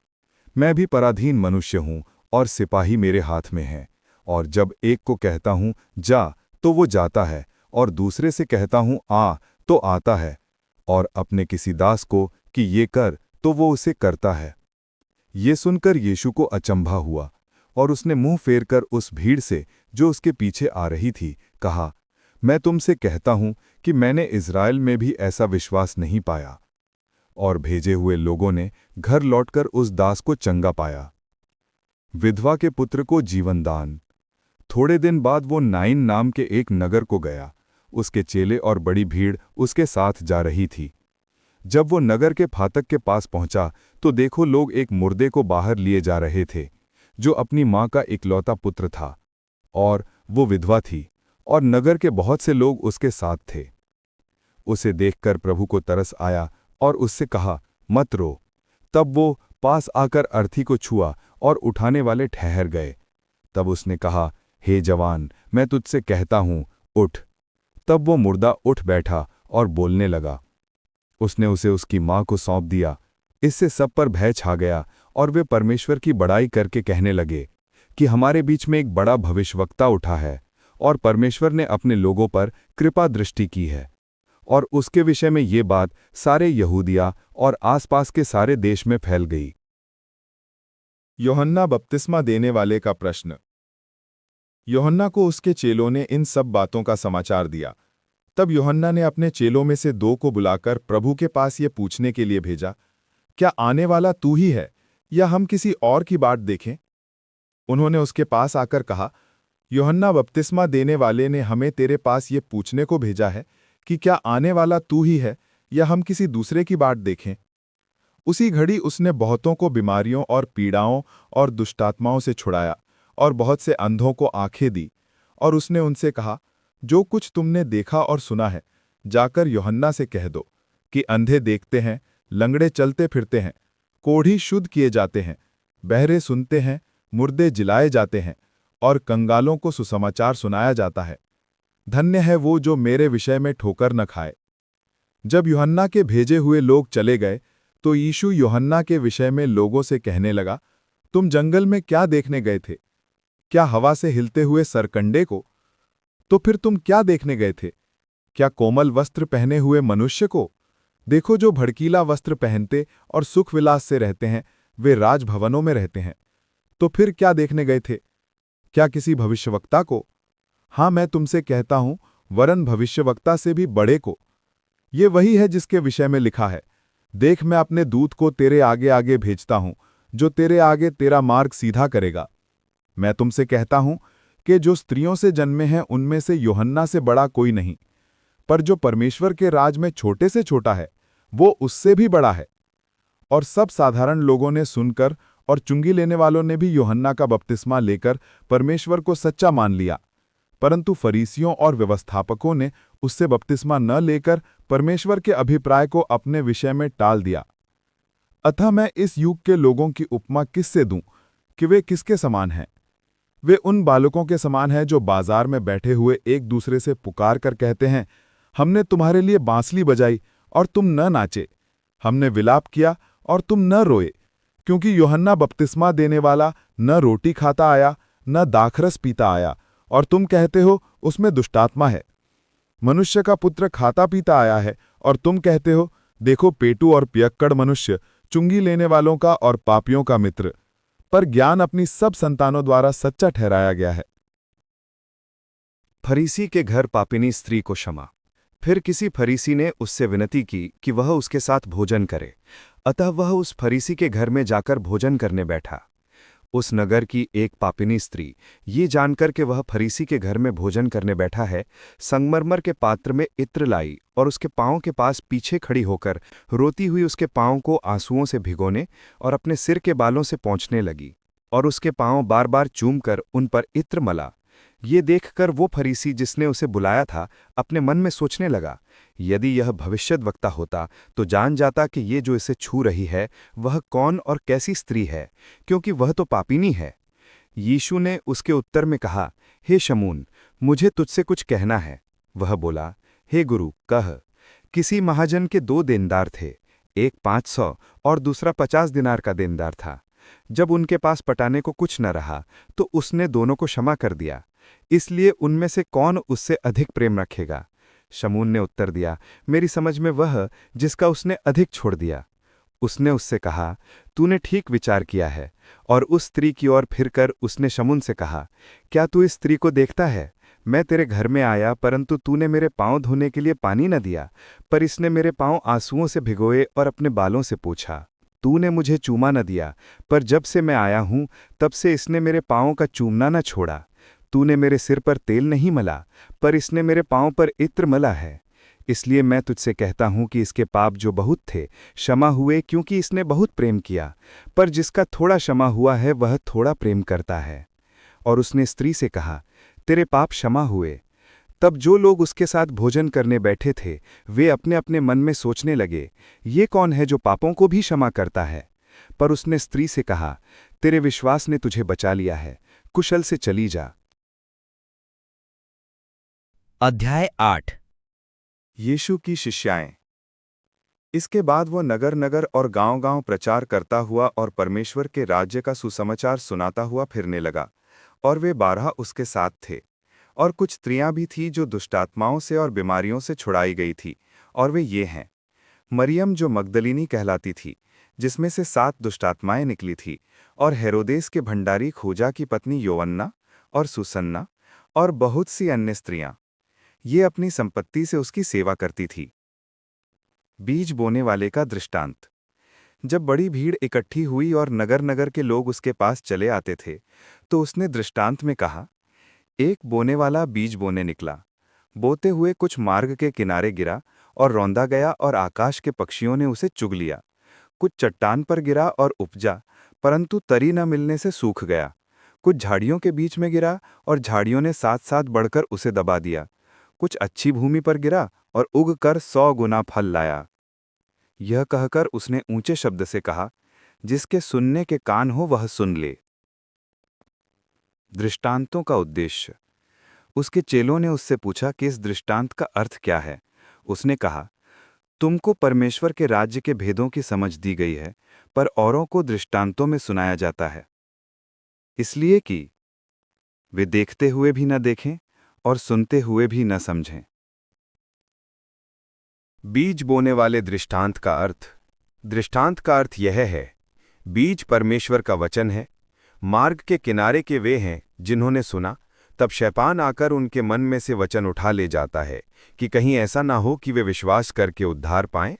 मैं भी पराधीन मनुष्य हूं और सिपाही मेरे हाथ में हैं, और जब एक को कहता हूं जा तो वो जाता है, और दूसरे से कहता हूं आ तो आता है, और अपने किसी दास को कि ये कर तो वो उसे करता है। ये सुनकर यीशु को अचंभा हुआ, और उसने मुंह फेरकर उस भीड़ से जो उसके पीछे आ रही थी कहा, मैं तुमसे कहता हूं कि मैंने इज़राइल में भी ऐसा विश्वास नहीं पाया। और भेजे हुए लोगों ने घर लौटकर उस दास को चंगा पाया। विधवा के पुत्र को जीवनदान। थोड़े दिन बाद वो नाइन नाम के एक नगर को गया। उसके चेले और बड़ी भीड़ उसके साथ जा रही थी। जब वो नगर के फाटक के पास पहुंचा तो देखो, लोग एक मुर्दे को बाहर लिए जा रहे थे, जो अपनी मां का इकलौता पुत्र था, और वो विधवा थी, और नगर के बहुत से लोग उसके साथ थे। उसे देखकर प्रभु को तरस आया और उससे कहा, मत रो। तब वो पास आकर अर्थी को छुआ और उठाने वाले ठहर गए। तब उसने कहा, हे जवान, मैं तुझसे कहता हूं, उठ। तब वो मुर्दा उठ बैठा और बोलने लगा। उसने उसे उसकी मां को सौंप दिया। इससे सब पर भय छा गया, और वे परमेश्वर की बड़ाई करके कहने लगे कि हमारे बीच में एक बड़ा भविष्यवक्ता उठा है, और परमेश्वर ने अपने लोगों पर कृपा दृष्टि की है। और उसके विषय में ये बात सारे यहूदिया और आसपास के सारे देश में फैल गई।
यूहन्ना बपतिस्मा देने वाले का प्रश्न। यूहन्ना को उसके चेलों ने इन सब बातों का समाचार दिया। तब यूहन्ना ने अपने चेलों में से 2 को बुलाकर प्रभु के पास ये पूछने के लिए भेजा, क्या आने वाला तू ही है, या हम किसी और की बाट देखें? उन्होंने उसके पास आकर कहा, यूहन्ना बपतिस्मा देने वाले ने हमें तेरे पास ये पूछने को भेजा है कि क्या आने वाला तू ही है, या हम किसी दूसरे की बाट देखें? उसी घड़ी उसने बहुतों को बीमारियों और पीड़ाओं और दुष्टात्माओं से छुड़ाया, और बहुत से अंधों को आंखें दी। और उसने उनसे कहा, जो कुछ तुमने देखा और सुना है, जाकर यूहन्ना से कह दो कि अंधे देखते हैं, लंगड़े चलते फिरते हैं, कोढ़ी शुद्ध किए जाते हैं, बहरे सुनते हैं, मुर्दे जिलाए जाते हैं, और कंगालों को सुसमाचार सुनाया जाता है। धन्य है वो जो मेरे विषय में ठोकर न खाए। जब यूहन्ना के भेजे हुए लोग चले गए तो यीशु यूहन्ना के विषय में लोगों से कहने लगा, तुम जंगल में क्या देखने गए थे? क्या हवा से हिलते हुए सरकंडे को? तो फिर तुम क्या देखने गए थे? क्या कोमल वस्त्र पहने हुए मनुष्य को? देखो, जो भड़कीला वस्त्र पहनते और सुख विलास से रहते हैं, वे राजभवनों में रहते हैं। तो फिर क्या देखने गए थे? क्या किसी भविष्यवक्ता को? हाँ, मैं तुमसे कहता हूं, वरन भविष्यवक्ता से भी बड़े को। ये वही है जिसके विषय में लिखा है, देख, मैं अपने दूत को तेरे आगे आगे भेजता हूं, जो तेरे आगे तेरा मार्ग सीधा करेगा। मैं तुमसे कहता हूं कि जो स्त्रियों से जन्मे हैं उनमें से यूहन्ना से बड़ा कोई नहीं, पर जो परमेश्वर के राज में छोटे से छोटा है, वो उससे भी बड़ा है। और सब साधारण लोगों ने सुनकर और चुंगी लेने वालों ने भी यूहन्ना का बपतिस्मा लेकर परमेश्वर को सच्चा मान लिया, परंतु फरीसियों और व्यवस्थापकों ने उससे बपतिस्मा न लेकर परमेश्वर के अभिप्राय को अपने विषय में टाल दिया। अतः मैं इस युग के लोगों की उपमा किससे दूं कि वे किसके समान हैं? वे उन बालकों के समान हैं जो बाजार में बैठे हुए एक दूसरे से पुकार कर कहते हैं, हमने तुम्हारे लिए बांसुरी बजाई और तुम न नाचे, हमने विलाप किया और तुम न रोए, क्योंकि यूहन्ना बपतिस्मा देने वाला न रोटी खाता आया न दाखरस पीता आया, और तुम कहते हो उसमें दुष्टात्मा है। मनुष्य का पुत्र खाता पीता आया है, और तुम कहते हो, देखो पेटू और पियक्कड़ मनुष्य, चुंगी लेने वालों का और पापियों का मित्र। पर ज्ञान अपनी सब संतानों द्वारा सच्चा ठहराया गया है।
फरीसी के घर पापिनी स्त्री को क्षमा। फिर किसी फरीसी ने उससे विनती की कि वह उसके साथ भोजन करे, अतः वह उस फरीसी के घर में जाकर भोजन करने बैठा।
उस नगर की एक पापिनी स्त्री, ये जानकर कि वह फरीसी के घर में भोजन करने बैठा है, संगमरमर के पात्र में इत्र लाई और उसके पांव के पास पीछे खड़ी होकर रोती हुई उसके पांव को आंसुओं से भिगोने और अपने सिर के बालों से पोंछने लगी और उसके पांव बार बार चूमकर उन पर इत्र मला। ये देखकर वो फरीसी जिसने उसे बुलाया था अपने मन में सोचने लगा, यदि यह भविष्यद्वक्ता होता तो जान जाता कि ये जो इसे छू रही है वह कौन और कैसी स्त्री है, क्योंकि वह तो पापिनी है। यीशु ने उसके उत्तर में कहा, हे शमून, मुझे तुझसे कुछ कहना है। वह बोला, हे गुरु, कह। किसी महाजन के 2 देनदार थे, एक 500 और दूसरा 50 दिनार का देनदार था। जब उनके पास पटाने को कुछ न रहा तो उसने दोनों को क्षमा कर दिया। इसलिए उनमें से कौन उससे अधिक प्रेम रखेगा? शमून ने उत्तर दिया, मेरी समझ में वह जिसका उसने अधिक छोड़ दिया। उसने उससे कहा, तूने ठीक विचार किया है। और उस स्त्री की ओर फिरकर उसने शमून से कहा, क्या तू इस स्त्री को देखता है? मैं तेरे घर में आया परंतु तूने मेरे पांव धोने के लिए पानी न दिया, पर इसने मेरे पांव आंसुओं से भिगोए और अपने बालों से पोंछा। तूने मुझे चूमा न दिया, पर जब से मैं आया हूं तब से इसने मेरे पांवों का चूमना न छोड़ा। तूने मेरे सिर पर तेल नहीं मला, पर इसने मेरे पांव पर इत्र मला है। इसलिए मैं तुझसे कहता हूं कि इसके पाप जो बहुत थे क्षमा हुए, क्योंकि इसने बहुत प्रेम किया। पर जिसका थोड़ा क्षमा हुआ है वह थोड़ा प्रेम करता है। और उसने स्त्री से कहा, तेरे पाप क्षमा हुए। तब जो लोग उसके साथ भोजन करने बैठे थे वे अपने अपने मन में सोचने लगे, ये कौन है जो पापों को भी क्षमा करता है? पर उसने स्त्री से कहा, तेरे विश्वास ने तुझे बचा लिया है, कुशल से चली जा।
अध्याय 8।
यीशु की शिष्याएं। इसके बाद वो नगर नगर और गांव-गांव प्रचार करता हुआ और परमेश्वर के राज्य का सुसमाचार सुनाता हुआ फिरने लगा, और वे 12 उसके साथ थे। और कुछ स्त्रियां भी थीं जो दुष्टात्माओं से और बीमारियों से छुड़ाई गई थी, और वे ये हैं: मरियम जो मगदलिनी कहलाती थी, जिसमें से 7 दुष्टात्माएं निकली थी, और हेरोदेस के भंडारी खोजा की पत्नी योअन्ना और सुसन्ना और बहुत सी अन्य स्त्रियां। ये अपनी संपत्ति से उसकी सेवा करती थी। बीज बोने वाले का दृष्टांत। जब बड़ी भीड़ इकट्ठी हुई और नगर नगर के लोग उसके पास चले आते थे, तो उसने दृष्टांत में कहा, एक बोने वाला बीज बोने निकला। बोते हुए कुछ मार्ग के किनारे गिरा और रौंदा गया और आकाश के पक्षियों ने उसे चुग लिया। कुछ चट्टान पर गिरा और उपजा, परंतु तरी न मिलने से सूख गया। कुछ झाड़ियों के बीच में गिरा और झाड़ियों ने साथ साथ बढ़कर उसे दबा दिया। कुछ अच्छी भूमि पर गिरा और उगकर 100 गुना फल लाया। यह कहकर उसने ऊंचे शब्द से कहा, जिसके सुनने के कान हो वह सुन ले। दृष्टांतों का उद्देश्य। उसके चेलों ने उससे पूछा कि इस दृष्टांत का अर्थ क्या है। उसने कहा, तुमको परमेश्वर के राज्य के भेदों की समझ दी गई है, पर औरों को दृष्टांतों में सुनाया जाता है, इसलिए कि वे देखते हुए भी न देखें और सुनते हुए भी न समझें।
बीज बोने वाले दृष्टांत का अर्थ। दृष्टांत का अर्थ यह है, बीज परमेश्वर का वचन है। मार्ग के किनारे के वे हैं जिन्होंने सुना, तब शैतान आकर उनके मन में से वचन उठा ले जाता है कि कहीं ऐसा ना हो कि वे विश्वास करके उद्धार पाएं।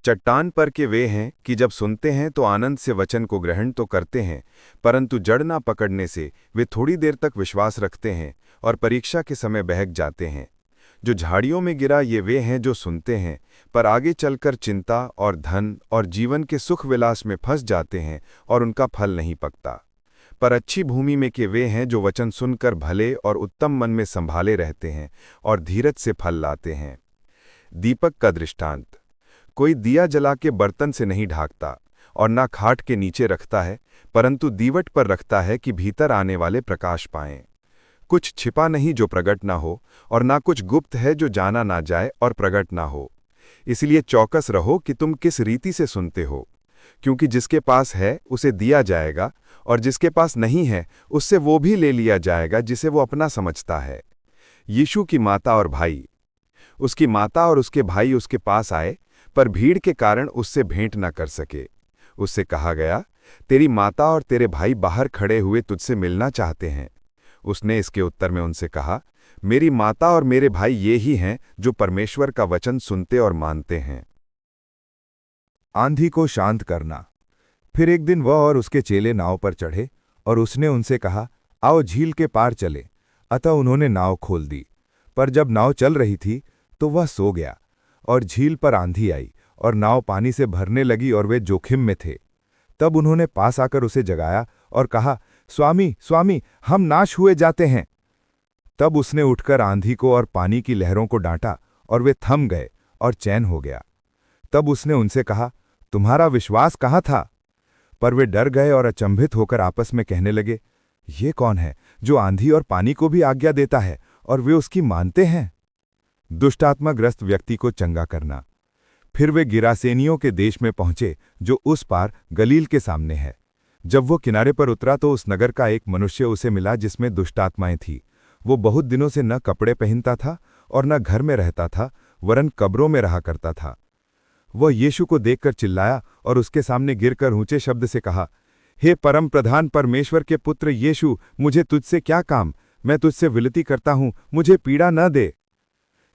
चट्टान पर के वे हैं कि जब सुनते हैं तो आनंद से वचन को ग्रहण तो करते हैं, परंतु जड़ ना पकड़ने से वे थोड़ी देर तक विश्वास रखते हैं और परीक्षा के समय बहक जाते हैं। जो झाड़ियों में गिरा ये वे हैं जो सुनते हैं, पर आगे चलकर चिंता और धन और जीवन के सुख विलास में फंस जाते हैं और उनका फल नहीं पकता। पर अच्छी भूमि में के वे हैं जो वचन सुनकर भले और उत्तम मन में संभाले रहते हैं और धीरज से फल लाते हैं। दीपक का दृष्टांत। कोई दिया जला के बर्तन से नहीं ढाकता और ना खाट के नीचे रखता है, परंतु दीवट पर रखता है कि भीतर आने वाले प्रकाश पाएं। कुछ छिपा नहीं जो प्रगट ना हो, और ना कुछ गुप्त है जो जाना ना जाए और प्रगट ना हो। इसलिए चौकस रहो कि तुम किस रीति से सुनते हो, क्योंकि जिसके पास है उसे दिया जाएगा, और जिसके पास नहीं है उससे वो भी ले लिया जाएगा जिसे वो अपना समझता है। यीशु की माता और भाई। उसकी माता और उसके भाई उसके पास आए, पर भीड़ के कारण उससे भेंट न कर सके। उससे कहा गया, तेरी माता और तेरे भाई बाहर खड़े हुए तुझसे मिलना चाहते हैं। उसने इसके उत्तर में उनसे कहा, मेरी माता और मेरे भाई ये ही हैं जो परमेश्वर का वचन सुनते और मानते हैं।
आंधी को शांत करना। फिर एक दिन वह और उसके चेले नाव पर चढ़े
और उसने उनसे कहा, आओ झील के पार चले। अतः उन्होंने नाव खोल दी। पर जब नाव चल रही थी तो वह सो गया, और झील पर आंधी आई और नाव पानी से भरने लगी और वे जोखिम में थे। तब उन्होंने पास आकर उसे जगाया और कहा, स्वामी स्वामी, हम नाश हुए जाते हैं। तब उसने उठकर आंधी को और पानी की लहरों को डांटा और वे थम गए और चैन हो गया। तब उसने उनसे कहा, तुम्हारा विश्वास कहाँ था? पर वे डर गए और अचंभित होकर आपस में कहने लगे, ये कौन है जो आंधी और पानी को भी आज्ञा देता है और वे उसकी मानते हैं? दुष्टात्माग्रस्त व्यक्ति को चंगा करना। फिर वे गिरासेनियों के देश में पहुंचे, जो उस पार गलील के सामने है। जब वो किनारे पर उतरा तो उस नगर का एक मनुष्य उसे मिला जिसमें दुष्टात्माएं थी। वो बहुत दिनों से न कपड़े पहनता था और न घर में रहता था, वरन कब्रों में रहा करता था। वह यीशु को देखकर चिल्लाया और उसके सामने गिरकर ऊंचे शब्द से कहा, हे परम प्रधान परमेश्वर के पुत्र यीशु, मुझे तुझसे क्या काम? मैं तुझसे विनती करता हूं, मुझे पीड़ा न दे।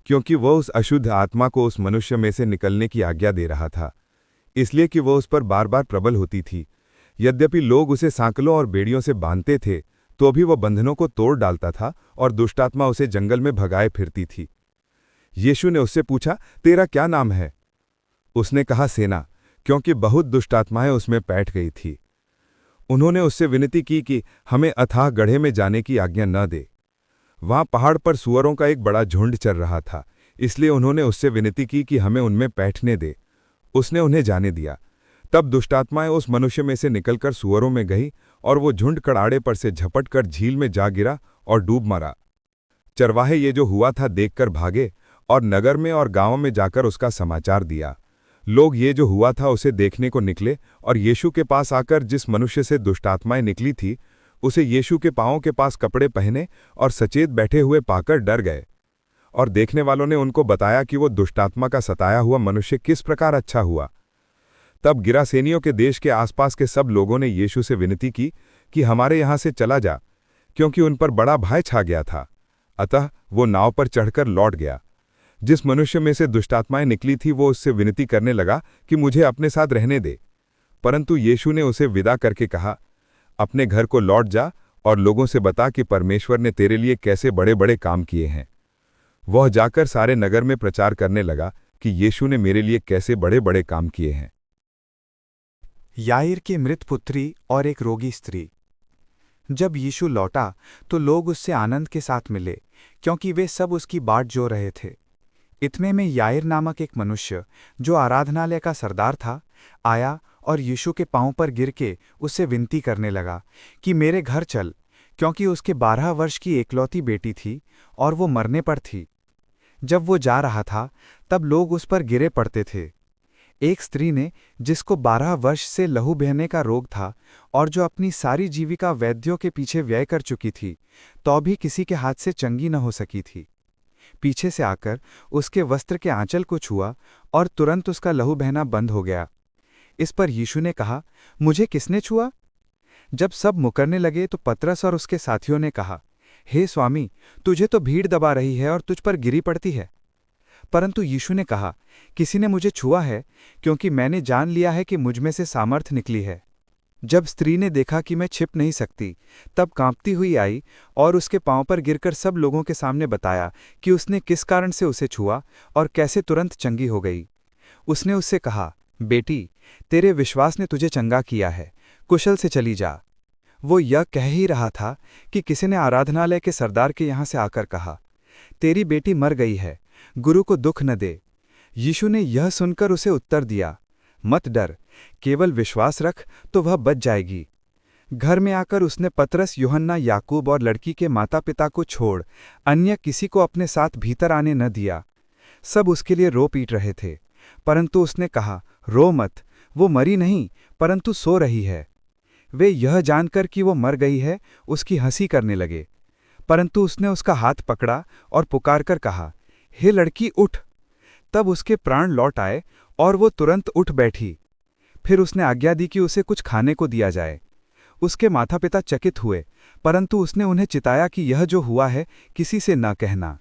क्योंकि वह उस अशुद्ध आत्मा को उस मनुष्य में से निकलने की आज्ञा दे रहा था, इसलिए कि वह उस पर बार बार प्रबल होती थी। यद्यपि लोग उसे सांकलों और बेड़ियों से बांधते थे, तो भी वह बंधनों को तोड़ डालता था और दुष्टात्मा उसे जंगल में भगाए फिरती थी। यीशु ने उससे पूछा, तेरा क्या नाम है? उसने कहा, सेना, क्योंकि बहुत दुष्टात्माएं उसमें बैठ गई थी। उन्होंने उससे विनती की कि हमें अथाह गड्ढे में जाने की आज्ञा न दे। वहां पहाड़ पर सूअरों का एक बड़ा झुंड चल रहा था, इसलिए उन्होंने उससे विनती की कि हमें उनमें बैठने दे। उसने उन्हें जाने दिया। तब दुष्टात्माएं उस मनुष्य में से निकलकर सूअरों में गई और वो झुंड कड़ाड़े पर से झपटकर झील में जा गिरा और डूब मरा। चरवाहे ये जो हुआ था देखकर भागे और नगर में और गांवों में जाकर उसका समाचार दिया। लोग ये जो हुआ था उसे देखने को निकले और यीशु के पास आकर जिस मनुष्य से दुष्टात्माएं निकली थी, उसे यीशु के पांवों के पास कपड़े पहने और सचेत बैठे हुए पाकर डर गए। और देखने वालों ने उनको बताया कि वो दुष्टात्मा का सताया हुआ मनुष्य किस प्रकार अच्छा हुआ। तब गिरासेनियों के देश के आसपास के सब लोगों ने यीशु से विनती की कि हमारे यहाँ से चला जा, क्योंकि उन पर बड़ा भय छा गया था। अतः वो नाव पर चढ़कर लौट गया। जिस मनुष्य में से दुष्टात्माएं निकली थी वो उससे विनती करने लगा कि मुझे अपने साथ रहने दे, परंतु यीशु ने उसे विदा करके कहा, अपने घर को लौट जा और लोगों से बता कि परमेश्वर ने तेरे लिए कैसे बड़े बड़े काम किए हैं। वह जाकर सारे नगर में प्रचार करने लगा कि यीशु ने मेरे लिए कैसे बड़े बड़े काम किए हैं।
याईर की मृत पुत्री और एक रोगी स्त्री। जब यीशु लौटा तो लोग उससे आनंद के साथ मिले, क्योंकि वे सब उसकी बाट जो रहे थे। इतने में याईर नामक एक मनुष्य, जो आराधनालय का सरदार था, आया और यीशु के पांव पर गिर के उससे विनती करने लगा कि मेरे घर चल, क्योंकि उसके 12 वर्ष की एकलौती बेटी थी और वो मरने पर थी। जब वो जा रहा था तब लोग उस पर गिरे पड़ते थे। एक स्त्री ने, जिसको 12 वर्ष से लहू बहने का रोग था और जो अपनी सारी जीविका वैद्यों के पीछे व्यय कर चुकी थी, तो भी किसी के हाथ से चंगी न हो सकी थी, पीछे से आकर उसके वस्त्र के आंचल को छुआ और तुरंत उसका लहू बहना बंद हो गया। इस पर यीशु ने कहा, मुझे किसने छुआ? जब सब मुकरने लगे तो पतरस और उसके साथियों ने कहा, हे स्वामी, तुझे तो भीड़ दबा रही है और तुझ पर गिरी पड़ती है। परंतु यीशु ने कहा, किसी ने मुझे छुआ है, क्योंकि मैंने जान लिया है कि मुझ में से सामर्थ निकली है। जब स्त्री ने देखा कि मैं छिप नहीं सकती, तब कांपती हुई आई और उसके पांव पर गिरकर सब लोगों के सामने बताया कि उसने किस कारण से उसे छुआ और कैसे तुरंत चंगी हो गई। उसने उससे कहा, बेटी, तेरे विश्वास ने तुझे चंगा किया है, कुशल से चली जा। वो यह कह ही रहा था कि किसी ने आराधनालय के सरदार के यहाँ से आकर कहा, तेरी बेटी मर गई है, गुरु को दुख न दे। यीशु ने यह सुनकर उसे उत्तर दिया, मत डर, केवल विश्वास रख तो वह बच जाएगी। घर में आकर उसने पतरस, यूहन्ना, याकूब और लड़की के माता पिता को छोड़ अन्य किसी को अपने साथ भीतर आने न दिया। सब उसके लिए रो पीट रहे थे, परंतु उसने कहा, रो मत, वो मरी नहीं परंतु सो रही है। वे यह जानकर कि वो मर गई है उसकी हंसी करने लगे, परंतु उसने उसका हाथ पकड़ा और पुकारकर कहा, हे लड़की, उठ। तब उसके प्राण लौट आए और वो तुरंत उठ बैठी। फिर उसने आज्ञा दी कि उसे कुछ खाने को दिया जाए। उसके माता पिता चकित हुए, परंतु उसने उन्हें चिताया कि यह जो हुआ है किसी से न कहना।